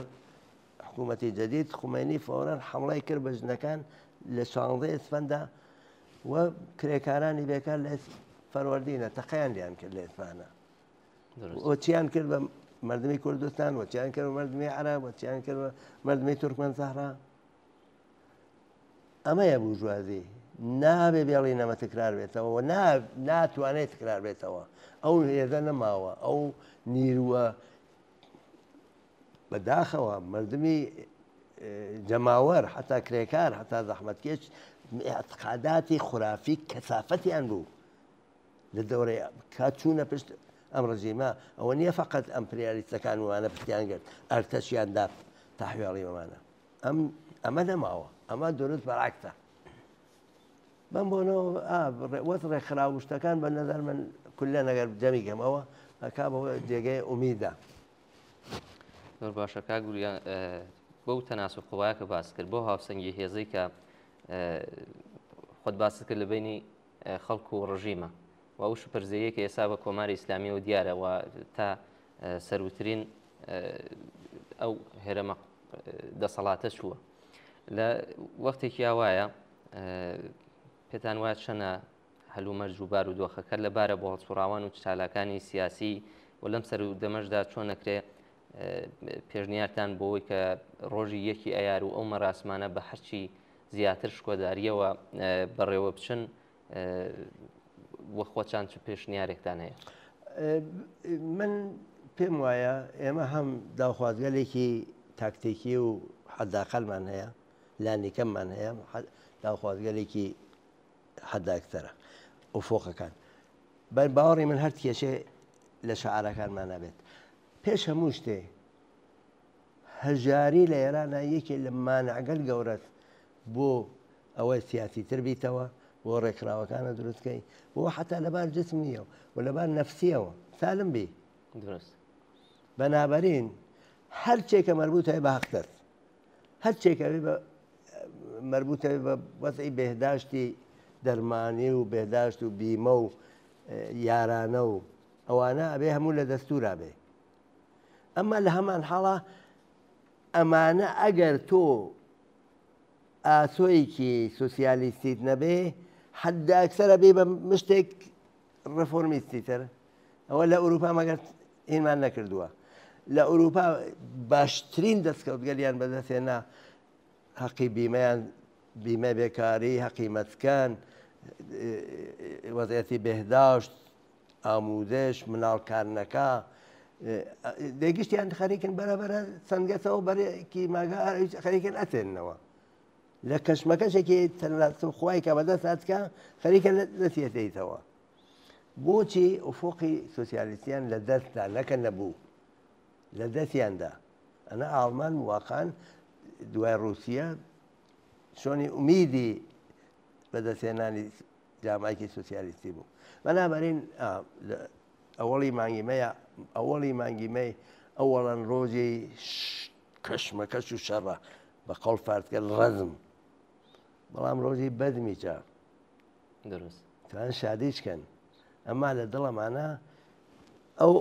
حکوومەتی جەدید خومینی فۆرەن حمڵای کرد بە ژنەکان لە 16 ئسفەندا و کرێکارانی بێکار لە فەروەردینە تەقەیان لیان کرد لە ئێسپانە وەچیان کرد بە مردمی کوردستان وەچیان کرد بە مردمی عەرەب وەچیان کرد بە مردمی تورکمەن سەحرا ئەمەیە بورژوازی نابێ بێڵی نەمە تکرار بێتەوە و ناتوانێت تکرار بێتەوە ئەو هێزە نەماوە ئەو نیرووە بەداخەوە مردمی جەماوەر حتا کرێکار حتا زەحمەتکێش اعتقاداتی خورافی کەسافەتیان بوو لە دەورەی کاتچوونە پشت ئەم ڕژیمە ئەوە نییە فقط ئەمپریالیستەکان وانە پشتیان کرد ئەرتەشیاندا تاحوێڵی وەمانە ئەمە نەماوە ئەمە دروست بەڕاکتە من بۆنەوە وەت ڕێکخراوشتەکان بە نەزەر من کولە نەگەر جەمی گەمەوە ئەکا بەوە جێگەی ئومیدە زۆر باشە کاگوریان بەو تەناسب قووایە کە باس کرد بۆ هاوسەنگی هێزەی کە خۆت باس کرد لە بینی خەڵک و ڕژیمە و ئەو شپەرزەیە کە ئێستا بە کۆماری ئیسلامی و دیارەوە تا سەروترین ئەو هێرەمە دەسەڵاتە چووە لە وەختێکی وایە پێتان وایە چەنە هەلومەرج و بارودۆخەکە لەبارە بۆ هەڵسوڕاوان و چالەکانی سیاسی و لەم سەر و دەمەشدا چۆن نەکرێ پێشنیارتان بۆەوەی کە ڕۆژی یەکی ئەیار و ئەو مەراسمانە بە هەرچی زیاتر شکۆداریەوە بەڕێوە بچن وە خۆچان چ پێشنیارێکتان هەیە؟ من پێم وایە ئێمە هەم داوخوازگەلێکی تاکتیکی و حەداقەلمان هەیە لانیکەممان هەیە داوخوازگەلێکی حەداکتەرە ئوفۆقەکان باوەڕی من هەر کێشێ لە شەعارەکانمان نابێت پێش هەموو شتێ هەژاری لە ئێرانە یەکێ لە مانعگەل گەورەت بۆ ئەوەی سیاسی تر بیتەوە بۆ ڕێکخراوەکانە دروستکەی بۆ حتا لەبار جسمیەوە و لەبار نەفسیەوە سالم بی درست بەنابەرین هەر چێکە مەربوطە بە حەقدەست هەر چێکە مربوطە بە وەزعی بێهداشتی دەرمانی و بێهداشت و بیمە و یارانە و ئەوانە ئەبێ هەموو لە دەستورا بێ ئەمما لە هەمان حاڵە ئەمانە ئەگەر تۆ ئاسۆیکی سوسیالیستیت نەبێ حەدا ئەکسەرە بێ بە مشتێک ڕفۆرمیستی تر ئەوە لە ئەوروپا مەگەر هینمان نەکردووە لە ئەوروپا باشترین دەستکەوتگەلیان بەدەستێنا حەقی بیمەیان بیمە بێکاری حەقی مەسکەن وەزعەتی بێهداشت ئاموزش مناڵکارنەکە دەیگشتیان خەریکن بەرەبەرە سنگەتەوە بەرێکی ماگە خەریکن ئەتێننەوە لە کەشمەکەشێکی خوای کە بەدەست هاتکە خەریکە دەسیەتەیتەوە بۆچی ئوفۆقی سوسیالیستیان لە دەستدا نەکە نەبوو لە دەستیاندا ئەنا ئاڵمان واقعان دوای رووسیا چۆنی ئومیدی بەدەستێنانی جامایکی سوسیالیستی بوو بەنابەرین ئەوەڵی مانگیمەیە ئەوەڵی مانگیمەی ئەوەڵەن ڕۆژی کەشمەکەش و شەڕە بە قەڵ فارتکە ڕەزم بەڵام ڕۆژی بەدمیچە درست توان شادیشکەن ئەمما لە دڵەمانە ئەو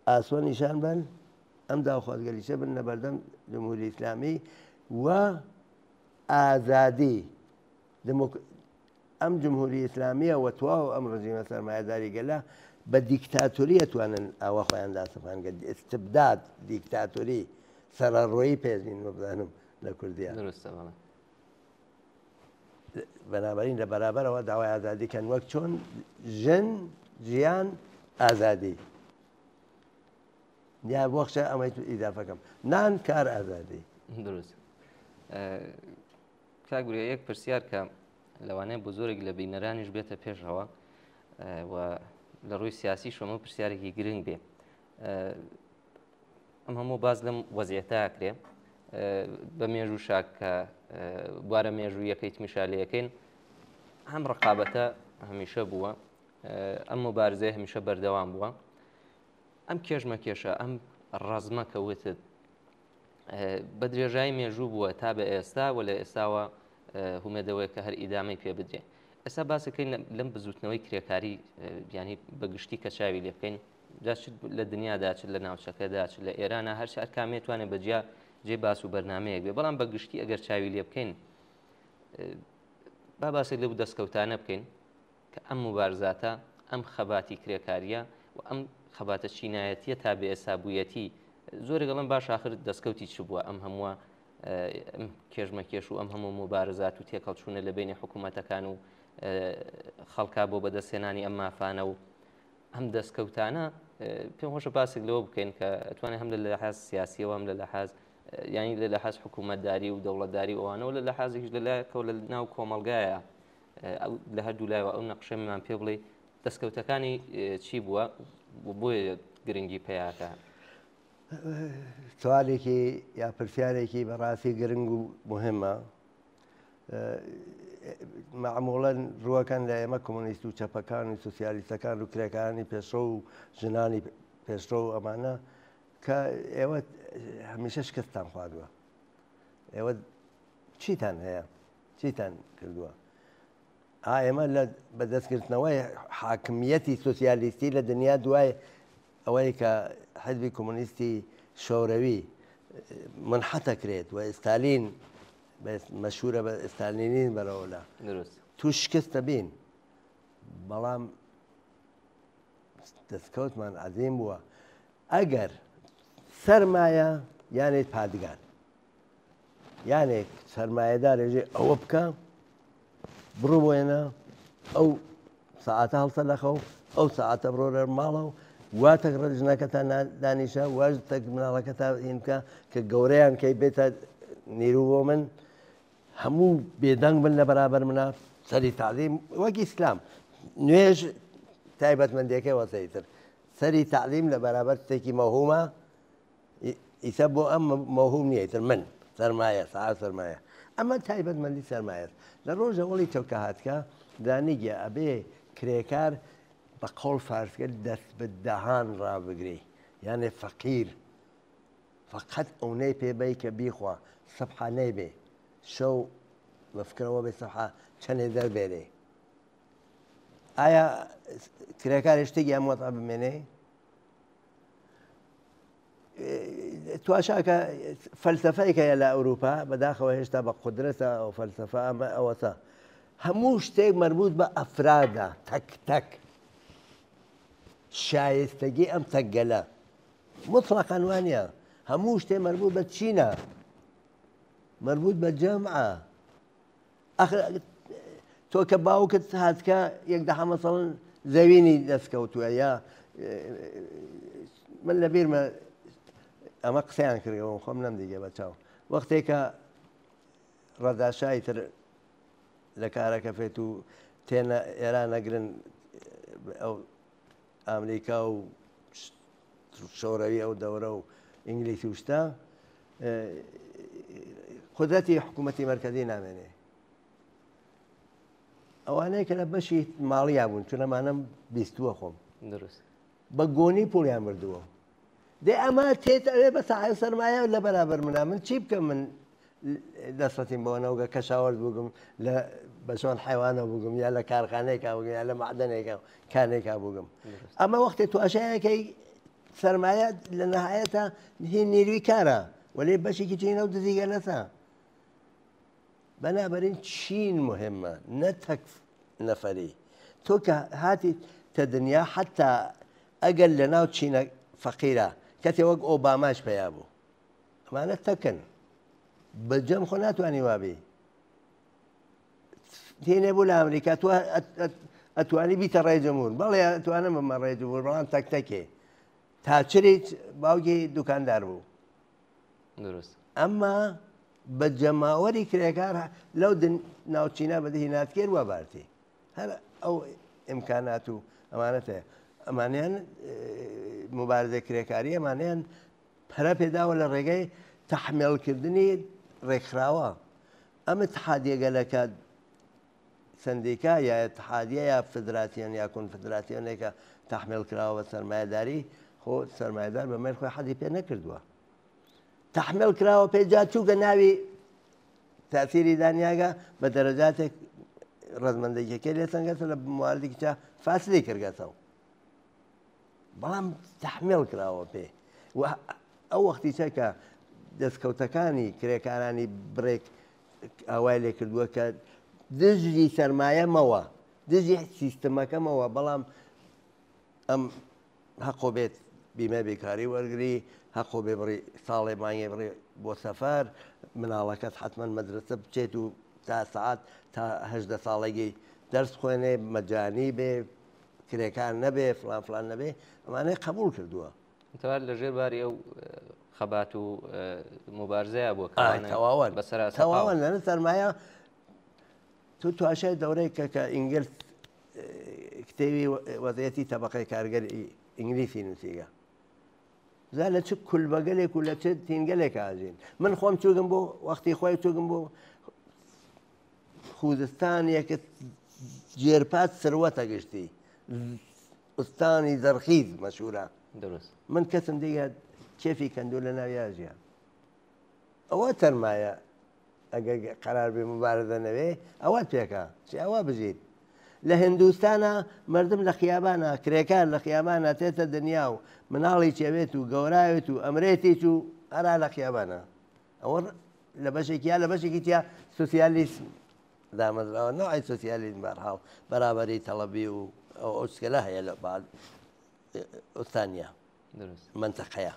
ئاسوە نیشان بن ئەم داوخوازگەلیشە بن لە بەردەم جمهوری ئیسلامی و ئازادی ئەم جمهوری ئیسلامیە و تواو ئەم ڕژیمە سەرمایەداری گەلە بە دیکتاتۆری ئەتوانن ئاوا خۆیان داسەپانگە استبداد دیکتاتۆری سەرڕۆیی پێزین بزانم لە کوردیان درستە بەڵێ بەنابەرین لە بەرابەرەوە داوای ئازادیکەن وەک چۆن ژن ژیان ئازادی یا بۆخشە ئەمەی ئیدافەکەم نان کار ئازادی دروست کاگورێ یەک پرسیار کە لەوانەیە بۆ زۆرێک لە بینەرانیش بێتە پێشەوە و لە ڕووی سیاسی شۆمە پرسیارێکی گرنگ بێ ئەم هەموو باز لەم وەزیەتەکرێ بە مێژوو شاک کە بوارە مێژوو یەکەیت میشالەکەین هەم ڕقابەتە هەمیشە بووە ئەم مبارزەیە هەمیشە بەردەوام بووە ئەم کێژمە کێشە ئەم ڕازمە کەوتت بە درێژایی مێژوو بووە تا بە ئێستا و لە ئێستاوە هومێدەوەی کە هەر ئیدامەی پێ بدرێ ئێستا باسەکەین لەم بزوتنەوەی کرێکاری ینی بەگشتی کە چاوی لێ بکەین لە دنیادا چ لە ناوچەکەدا چ لە ئێرانە هەر شار کامێتوانێت بەجیا جێ باس و بەرنمەیەک بێ بەڵام بەگشتی ئەگەر چاوی لێ بکەین با باسێک لەو دەستکەوتانە بکەین کە ئەم مبارزاتە ئەم خەباتی کرێکاریە و ئەم خەباتە چینایەتیە تا بە ئێسابوویەتی زۆرێک گەڵم باش آخر دەستکەوتی چ بووە ئەم هەمووە ئەم کێژمە کێش و ئەم هەموو مبارزات و تێکەڵچوونە لە بینی حکوومەتەکان و خەڵکا بۆ بەدەستێنانی ئەم مافانە و ئەم دەستکەوتانە پێم خۆشە باسێک لەوە بکەین کە ئەتوانێت هەم لە لەحاز سیاسیەوە هەم لە لەحاز ینی لە لەحاز حکوومەتداری و دەوڵەتداری ئەوانەوە لە لەحازێکیش لەلایەکەوە لە ناو کۆمەڵگایە لە هەردوو لایەوە ئەو نەقشەمان پێ بڵێ دەستکەوتەکانی چی بووە بۆیە گرنگی پێیاکە سوالێکی یا پرسیارێکی بەڕاستی گرنگ و مهمە معموڵەن ڕووەکان لە ئێمە کۆمۆنیست و چەپەکان و سوسیالیستەکان و کرێکانی پێشڕۆ و ژنانی پێشڕۆ و ئەمانە کە ئێوە هەمیشە شکستان خواردووە ئێوە چیتان هەیە چیتان کردووە ئێمە لە بەدەستگرتنەوەی حاکمیەتی سوسیالیستی لە دنیا دوای ئەوەی کە حزبی کۆمۆنیستی شۆرەوی منحەتەکرێت و ئێستالین مەشهورە بە ئێستالینین بەرەوەلا درست توو شکستە بین بەڵام دەستکەوتمان عەزیم بووە ئەگەر سەرمایە یانێت پادگان یانێک سەرمایەدارێژێ ئەوە بکە بڕۆ بۆێنە ئەو سەعاتە هەڵسە لەخەو ئەو سەعاتە بڕۆرە ماڵە و واتەک ڕژنەکەتە دانیشە واژ تەک مناڵەکەتا هینکە کە گەورەیان کەی بێتە نیرو بۆ من هەموو بێدەنگ بن لە بەرابەر منە سەری تعلیم وەک ئیسلام نوێژ تایبەتمەندیەکەی وەسەیتر سەری تعلیم لە بەرابەر شتێکی مەوهومە ئیسە بۆ ئەم مەوهوم نییەتر من سەرمایە سەعات سەرمایە ئەمە تایبەتمەندی سەرمایەت لە ڕۆژە وەڵی چەوکە هاتکە دانیگە ئەبێ کرێکار بە قەڵ فارسکە دەست بدەهان ڕابگری یانێ فەقیر فقط ئەوەی پێبەی کە بیخوا سەبحە نەیبێ شەو بەفکرەوە بێ سەبحە چەندێ دەربێنێ ئایا کرێکاری شتێکی ئەم وەتا بمێنێ تواشاکە فەلسەفەیەکە لە ئەوروپا بەداخەوە هێشتا بە قودرەتە ئەو فەلسەفە ئەمە ئەوەتە هەموو شتێک مربوط بە ئەفرادە تەک تەک شایستگی ئەم تەکگەلە مطلقاً وانە هەموو شتێ مربوط بە چینە مربوط بە جەمعە تۆ کە باوکت هاتکە یەک دەها مەسەڵەن زەوینی دەستکەوتووە یا من لە بیرمە ئەمە قسەیان کردەوە خۆم نەمدیگە بە چاو وەختێکە ڕەداشای تر لە کارەکە فێت و تێنە ئێران نەگرن ئەو ئەمریکا و شۆڕەوی ئەو دەورە و ئینگلیسی وشتا قودرەتی حکوومەتی مەرکەزی نامێنێ ئەوانەیە کە لە بەشی ماڵیا بوون چونەمانم بیستووە خۆم دروست بە گۆنی پوڵیان بردووە دێ ئەمە تێتەوێ بە ساحی سەرمایە لە بەرابەر منە من چی بکەم من دەستەتیم بۆنەوەگە کەشاوەرد بووگم لە بە چۆن حیوانە بووگم یا لە کارخانەیەکا بووگم یا لە معدنێکە کانێکا بووگم ئەمە وەختێ تواشایەکەی سەرمایە لە نەهایەتە هی نیروی کارە وەلێ بەشێکی چینە و دزیگە نەسا بەنابەرین چین مهمە نە تەک نەفەری تۆ کە هاتی تە دنیا حتا ئەگەر لە ناو چینە فەقیرە کەتێ وەک ئۆباماش پێیا بوو ئەمانە تەکن بەجەم خۆ ناتوانانی وابی تێنێ بوو لە ئەمریکا تۆ ئەتوانی بیتە ڕێجەمهور بەڵێ ئەتوانم بمە ڕێجەمهور بەڵام تەکتەکێ تاچریت باوکی دوکاندار بوو دروست ئەمما بە جەماوەری کرێکار لەو ناوچینە بەدەهیناتکرد وە بارتی هەر ئەو ئیمکانات و ئەمانەتە ئەمانیان مبارزە کرێکاری ئەمانیان پەرە پێداوە لە ڕێگەی تەحمیلکردنی ڕێکخراوە ئەم اتحادیەگەلەکە سندیکا یا اتحادیە یا فدراسیۆن یا کۆنفدراسیۆنێکە تەحمیل کراوە بە سەرمایەداری خۆ سەرمایەدار بە مێر خۆی حەدی پێ نەکردووە تەحمیل کراوە پێجا چووکە ناوی تاثیری دانیاگە بە دەرەجاتێک ڕەزمەندێکەکە لێ سەنگەتە لە مواردێکیچە فاسلی کردگەتەوە بەڵام تەحمیل کراوە پێ ئەو وەختیچە کە دەستکەوتەکانی کرێکارانی بڕێک ئاوای لێ کردووە کە دژی سەرمایەمەوە دژی سیستەمەکەمەوە بەڵام ئەم حەقۆ بێت بیمە بێکاری وەرگری حەقۆ بێ بڕی ساڵێ مانگێ بڕێ بۆ سەفەر مناڵەکەت حتمما مەدرسە بچێت و تا سعات تا هەژدە ساڵێکی دەرس خوێنێ مەجانی بێ کرێکار نەبێ فلان فلان نەبێ ئەمانەی قبول کردووە تەوار لە ژێر باری ئەو خەبات و مبارزەیە بۆ تەواوەن بەسەر تەواوەن لەنە سەرمایە تواشای دەورەی کە ئینگلس کتێوی وەزعەتی تەبەقەی کارگەر ئینگلیسی نووسیگە زا لە چ کولبەگەلێک و لە چ تینگەلێک ئاژین من خۆم چووگم بۆ وەختی خۆی چووگم بۆ خوزستانێکە جێرپات سروەتە گشتی ئوستانی زەرخیز مەشهورە دروست من کەسم دیگە کێفی کەندوو لە ناویاژیان ئەوە تەرمایە ئەگە قەرار بێ مبارزە نەوێ ئەوە پێکە چی ئەوە بژیت لە هندوستانە مردم لە خیابانە کرێکار لە خیابانە تێتە دنیا و مناڵی چێوێت و گەوراوێت و ئەمرێتیچ و هەرا لە خیابانە ئەوە لە بەشێکیا لە بەشێکی تیا سوسیالیسم دامەزراوە نوعی سوسیالیزم بەرحاڵ بەرابەری تەڵەبی و ئەو شتێکە هەیە لە بعض ئوستانیا منتەقەیە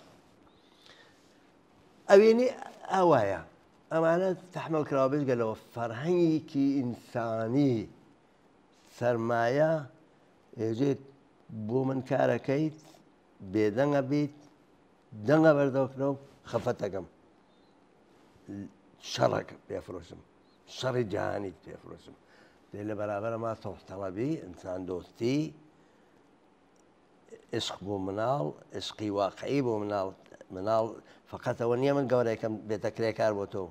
ئەوێنێ ئاوایە ئەمانە تەحمل کراوە بێگەلەوە فەرهەنگێکی ئینسانی سەرمایە ئێژێت بۆ من کارەکەیت بێدەنگە بیت دەنگە بەردەوکرە و خەفەتەکەم شەڕێک پێفرۆشم شەڕی جیهانیت پێفرۆشم دێ لە بەرابەرە ما تەڵەبی ئینسان دۆستی عشق بۆ مناڵ عشقی واقعی بۆ مناڵ فقەتەوە نییە من گەورەیەکەم بێتە کرێکار بۆ تۆ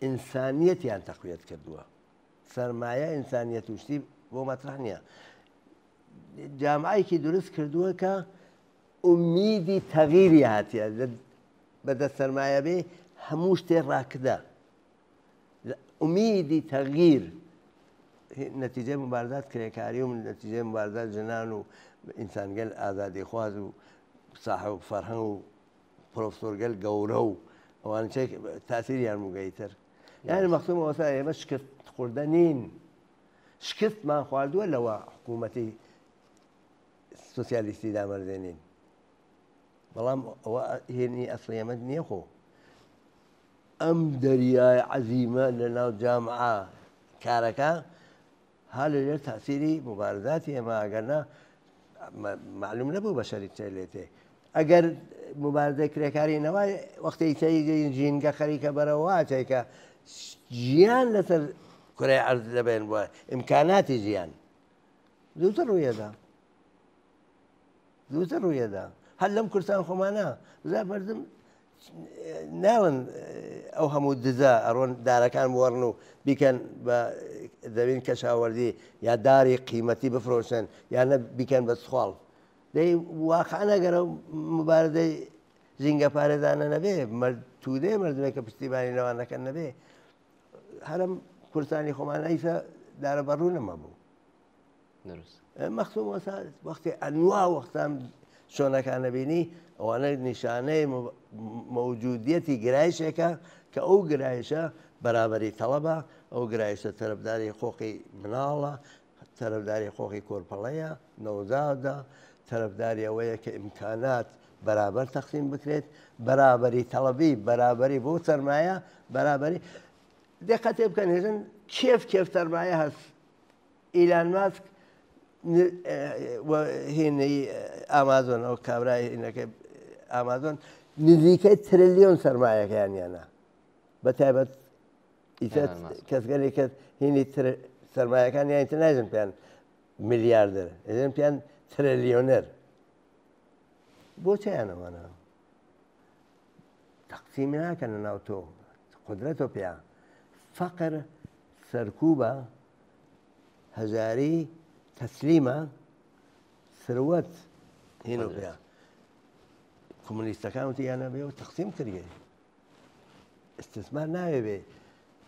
ئینسانیەتیان تەقویەت کردووە سەرمایە ئینسانیەت وشتی بۆ مەطرح نییە جامعایەکی دروست کردووە کە ئومیدی تەغییری هاتیە بەدەست سەرمایە بێ هەموو شتێ ڕاکدە ئومیدی تەغییر نەتیجەی مبارزات کرێکاری و نەتیجەی مبارزات ژنان و ئینسانگەل ئازادیخواز و صاحب فەرهەنگ و پرۆفسۆرگەل گەورە و ئەوان تاسیریان موگەیتر یعنی مەخسوم ئەوەسا ئێمە شکست خوردە نین شکستمان خواردووە لەوە حکوومەتی سوسیالیستی دامەردێنین بەڵام ئەوە هێنی ئەسڵی ئەمە نییە خۆ ئەم دەریای عەزیمە لە ناو جامعە کارەکە ها لەژێر تاسیری مبارزاتی ئێمە ئەگەرنا معلوم نەبوو بەشەری چێ لێتێ ئەگەر مبارزەی کرێکاری نەوای وەختی ژینگە خەریکە بەرەوە واچێکە ژیان لەسەر کوڕی عەرز دەبێن بووە ئیمکاناتی ژیان زووتر ڕوویەدا زووتر ڕوویەدا هەر لەم کوردستان خۆمانە زا مردم ناون ئەو هەموو دزە ئەڕۆن دارەکان وەڕن و بیکەن بە دەبین کەشاوەردی یا داری قیمەتی بفرۆشن یانە بیکەن بە سوڵ دەی واقعا ئەگەرە مبارزەی ژینگە پارێزانە نەبێ تودەی مردمێک کە پشتیبانی لەوانەکەن نەبێ هەرم کوردستانی خۆمانە ئیسا دارە بەڕوو نەما بوو مەخسوم وەختی ئەنوا وەختان شۆنەکانە بینی ئەوانە نیشانەی مەوجودیەتی گرایشێکە کە ئەو گرایشە بەرابەری تەڵەبە ئەو گرایشە تەرەفداری خۆقی مناڵە تەرەفداری خۆقی کۆرپەڵەیە نەوزادە تەرەفداری ئەوەیە کە ئیمکانات بەرابەر تەقسیم بکرێت بەرابەری تەڵەبی بەرابەری بۆ سەرمایە بەرابەری دقەتێ بکەن هێزن کێف سەرمایە هەست ئیلان ماسک هێنەی ئامازۆن ئەو کابرای هێنەکەی ئامازۆن نزیکەی تریلیۆن سەرمایەکەیانیانە بە تایبەت کەسگەلێک کە هینی سەرمایەکان یانتە ناژن پێیان میلیاردەر ئێژن پێیان تریلیۆنەر بۆ چیانەوانە تەقسیمی ناکەنە ناو تۆ قودرەتۆ پێیان فەقر سەرکوبە هەژاری تەسلیمە سروەت هینۆ پێ کۆمونیستەکان وتیانە بێ و تەقسیم کردێ استثمار ناوێ بێ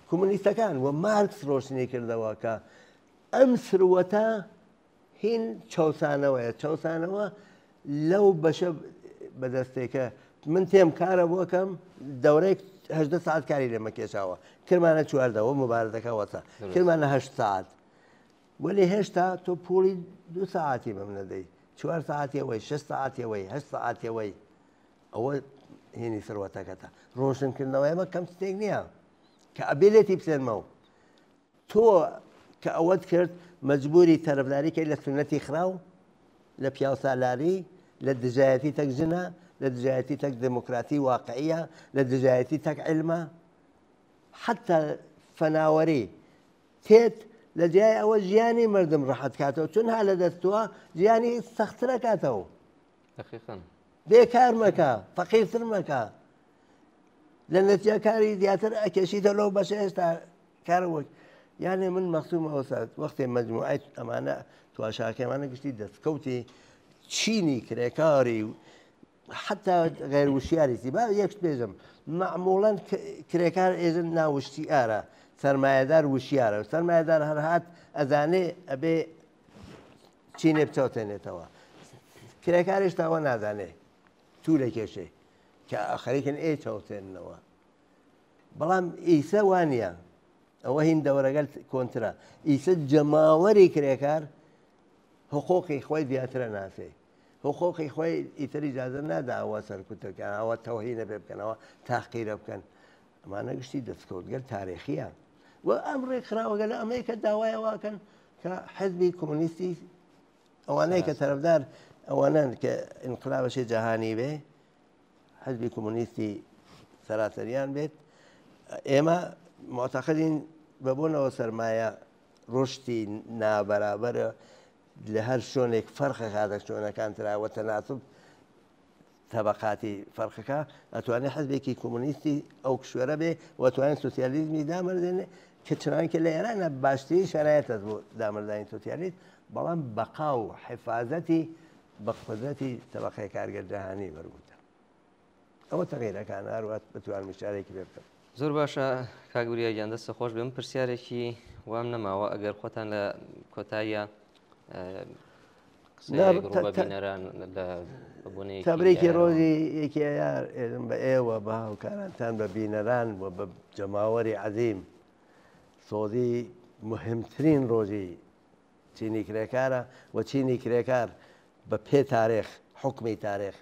کۆمونیستەکان و مارکس ڕۆشنی کردەوە کە ئەم سروەتە هین چاوسانەوەیە چاوسانەوە لەو بەشە بەدەستێکە من تێم کارە بۆکەم دەورەی 18 ساعت کاری لێمە کێشاوە کرمانە چواردەوە مبارەتەکە وەسە کرمانە 8 ساعت وەلی هێشتا تۆ پوڵی 2 ساعتی بەم نەدەی 4 ساعتیەوەی 6 ساعتیەوەی 8 ساعتیەوەی ئەوە هێنی سروەتەکەتە ڕۆشنکردنەوەی ئەمە کەم شتێک نییە کە ئەبێلێتی بسێنمەوە تۆ کە ئەوەت کرد مەجبوری تەرەفداریکەی لە سنەتی خراو لە پیاوسالاری لە دژایەتی تەک ژنە لە دژایەتی تەک دموکراتی واقعیە لە دژایەتی تەک علمە حتا فەناوەری تێت لە جای ئەوە ژیانی مردم ڕەحەت کاتەوە چون ها لە دەستووە ژیانی سەخترە کاتەوە بێکار مەکە فەقیرتر مەکە لە نەتیجە کاری دیاتر ئەکێشیتە لەو بەشە هێشتا کارەوە یانێ من مەخسوومە ئەوسات وەختێ مەجموعەت ئەمانە تواشاکەمانە گشتی دەستکەوتی چینی کرێکاری حتا غێر وشیاریسی با یەکشت بێژم معموڵەن کرێکار ئێژن ناوشتیارە سەرمایەدار وشیارە سەرمایەدار هەر هات ئەزانێ ئەبێ چینێ بچەوتێنێتەوە کرێکاریش تاوە نازانێ تو لە کێشێ کە خەریکن ئێ چەوتێننەوە بەڵام ئیسە وانە ئەوە هین دەوەرەگەل کۆنترا ئیسە جەماوەری کرێکار حقوقی خۆی دیاترە ناسێ حقوقی خۆی ئیتری جازە نادا ئەوە سەرکوتەکان ئەوە تەوهینە پێ بکەنەوە تاقیرە بکەن ئەمانە گشتی دەستکەوتگەل تاریخیە و ئەم ڕێکخراوەگە لە ئەمریکا داوایەواکەن کە حزبی کۆمونیستی ئەوانەیە کە تەرەفدار ئەوانن کە ئینقلابەشی جەهانی بێ حزبی کۆمونیستی سەراتەریان بێت ئێمە معتەقدین بەبوونەوە سەرمایە ڕشتی نابەرابەرە لە هەر شوێنێک فەرقە کاتە شوێنەکان تراوە تەناسب تەبەقاتی فەرقەکە ئەتوانێت حزبێکی کۆمونیستی ئەو کشوێرە بێ وەتوانێت سوسیالیزمی دامەردێنێ کە چنانکە لە ئێرانە باشترین شەرایەتە بۆ دامەردانی سوسیالیست بەڵام بەقا و حفاظەتی بە قدرەتی تەبەقەی کارگەر جەهانی بەرگوتە ئەوە تەغیرەکان هەروات بتوان میشارێکی پێ بکەم زۆر باشە کاگوریە گیان دەستە خۆش بێم پرسیارێکی وام نەماوە ئەگەر خۆتان لە کۆتاییە بینەران لە تەبریکی ڕۆژی یەکی یار ئێرم بە ئێوە بە هاوکارانتان بە بینەران و بە جەماوەری عەزیم سۆزی مهمترین ڕۆژی چینی کرێکارە و چینی کرێکار بە پێ تاریخ حکمی تاریخ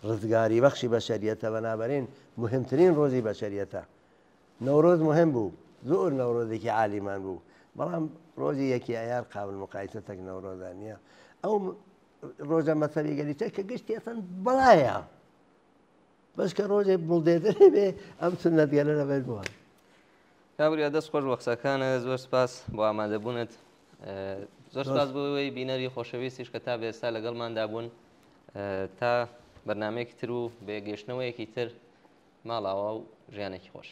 ڕزگاری بەخشی بەشەریەتە بەنابەرین مهمترین ڕۆژی بەشەریەتە نەورۆز مهم بوو زۆر نەورۆزێکی عالیمان بوو بەڵام ڕۆژی یەکی ئایار قابل مقایسە تەک نەورۆزان نییە ئەو ڕۆژە مەسەری گەلیچە کە گشتی ئەسەن بەڵایە بەس کە ڕۆژێ بڵدێدرێ بێ ئەم سنەتگەلە لەبێت بووە کابریا دەست خۆش بە قسەکانە زۆر سپاس بۆ ئامادەبوونت زۆر سپاس بۆەوەی بینەری خۆشەویستیش کە تا بێستا لەگەڵماندا بوون تا بەرنمەیەکی تر و بێگەشتنەوەیەکی تر ماڵاوە و ژیانێکی خۆش.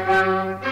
Thank you.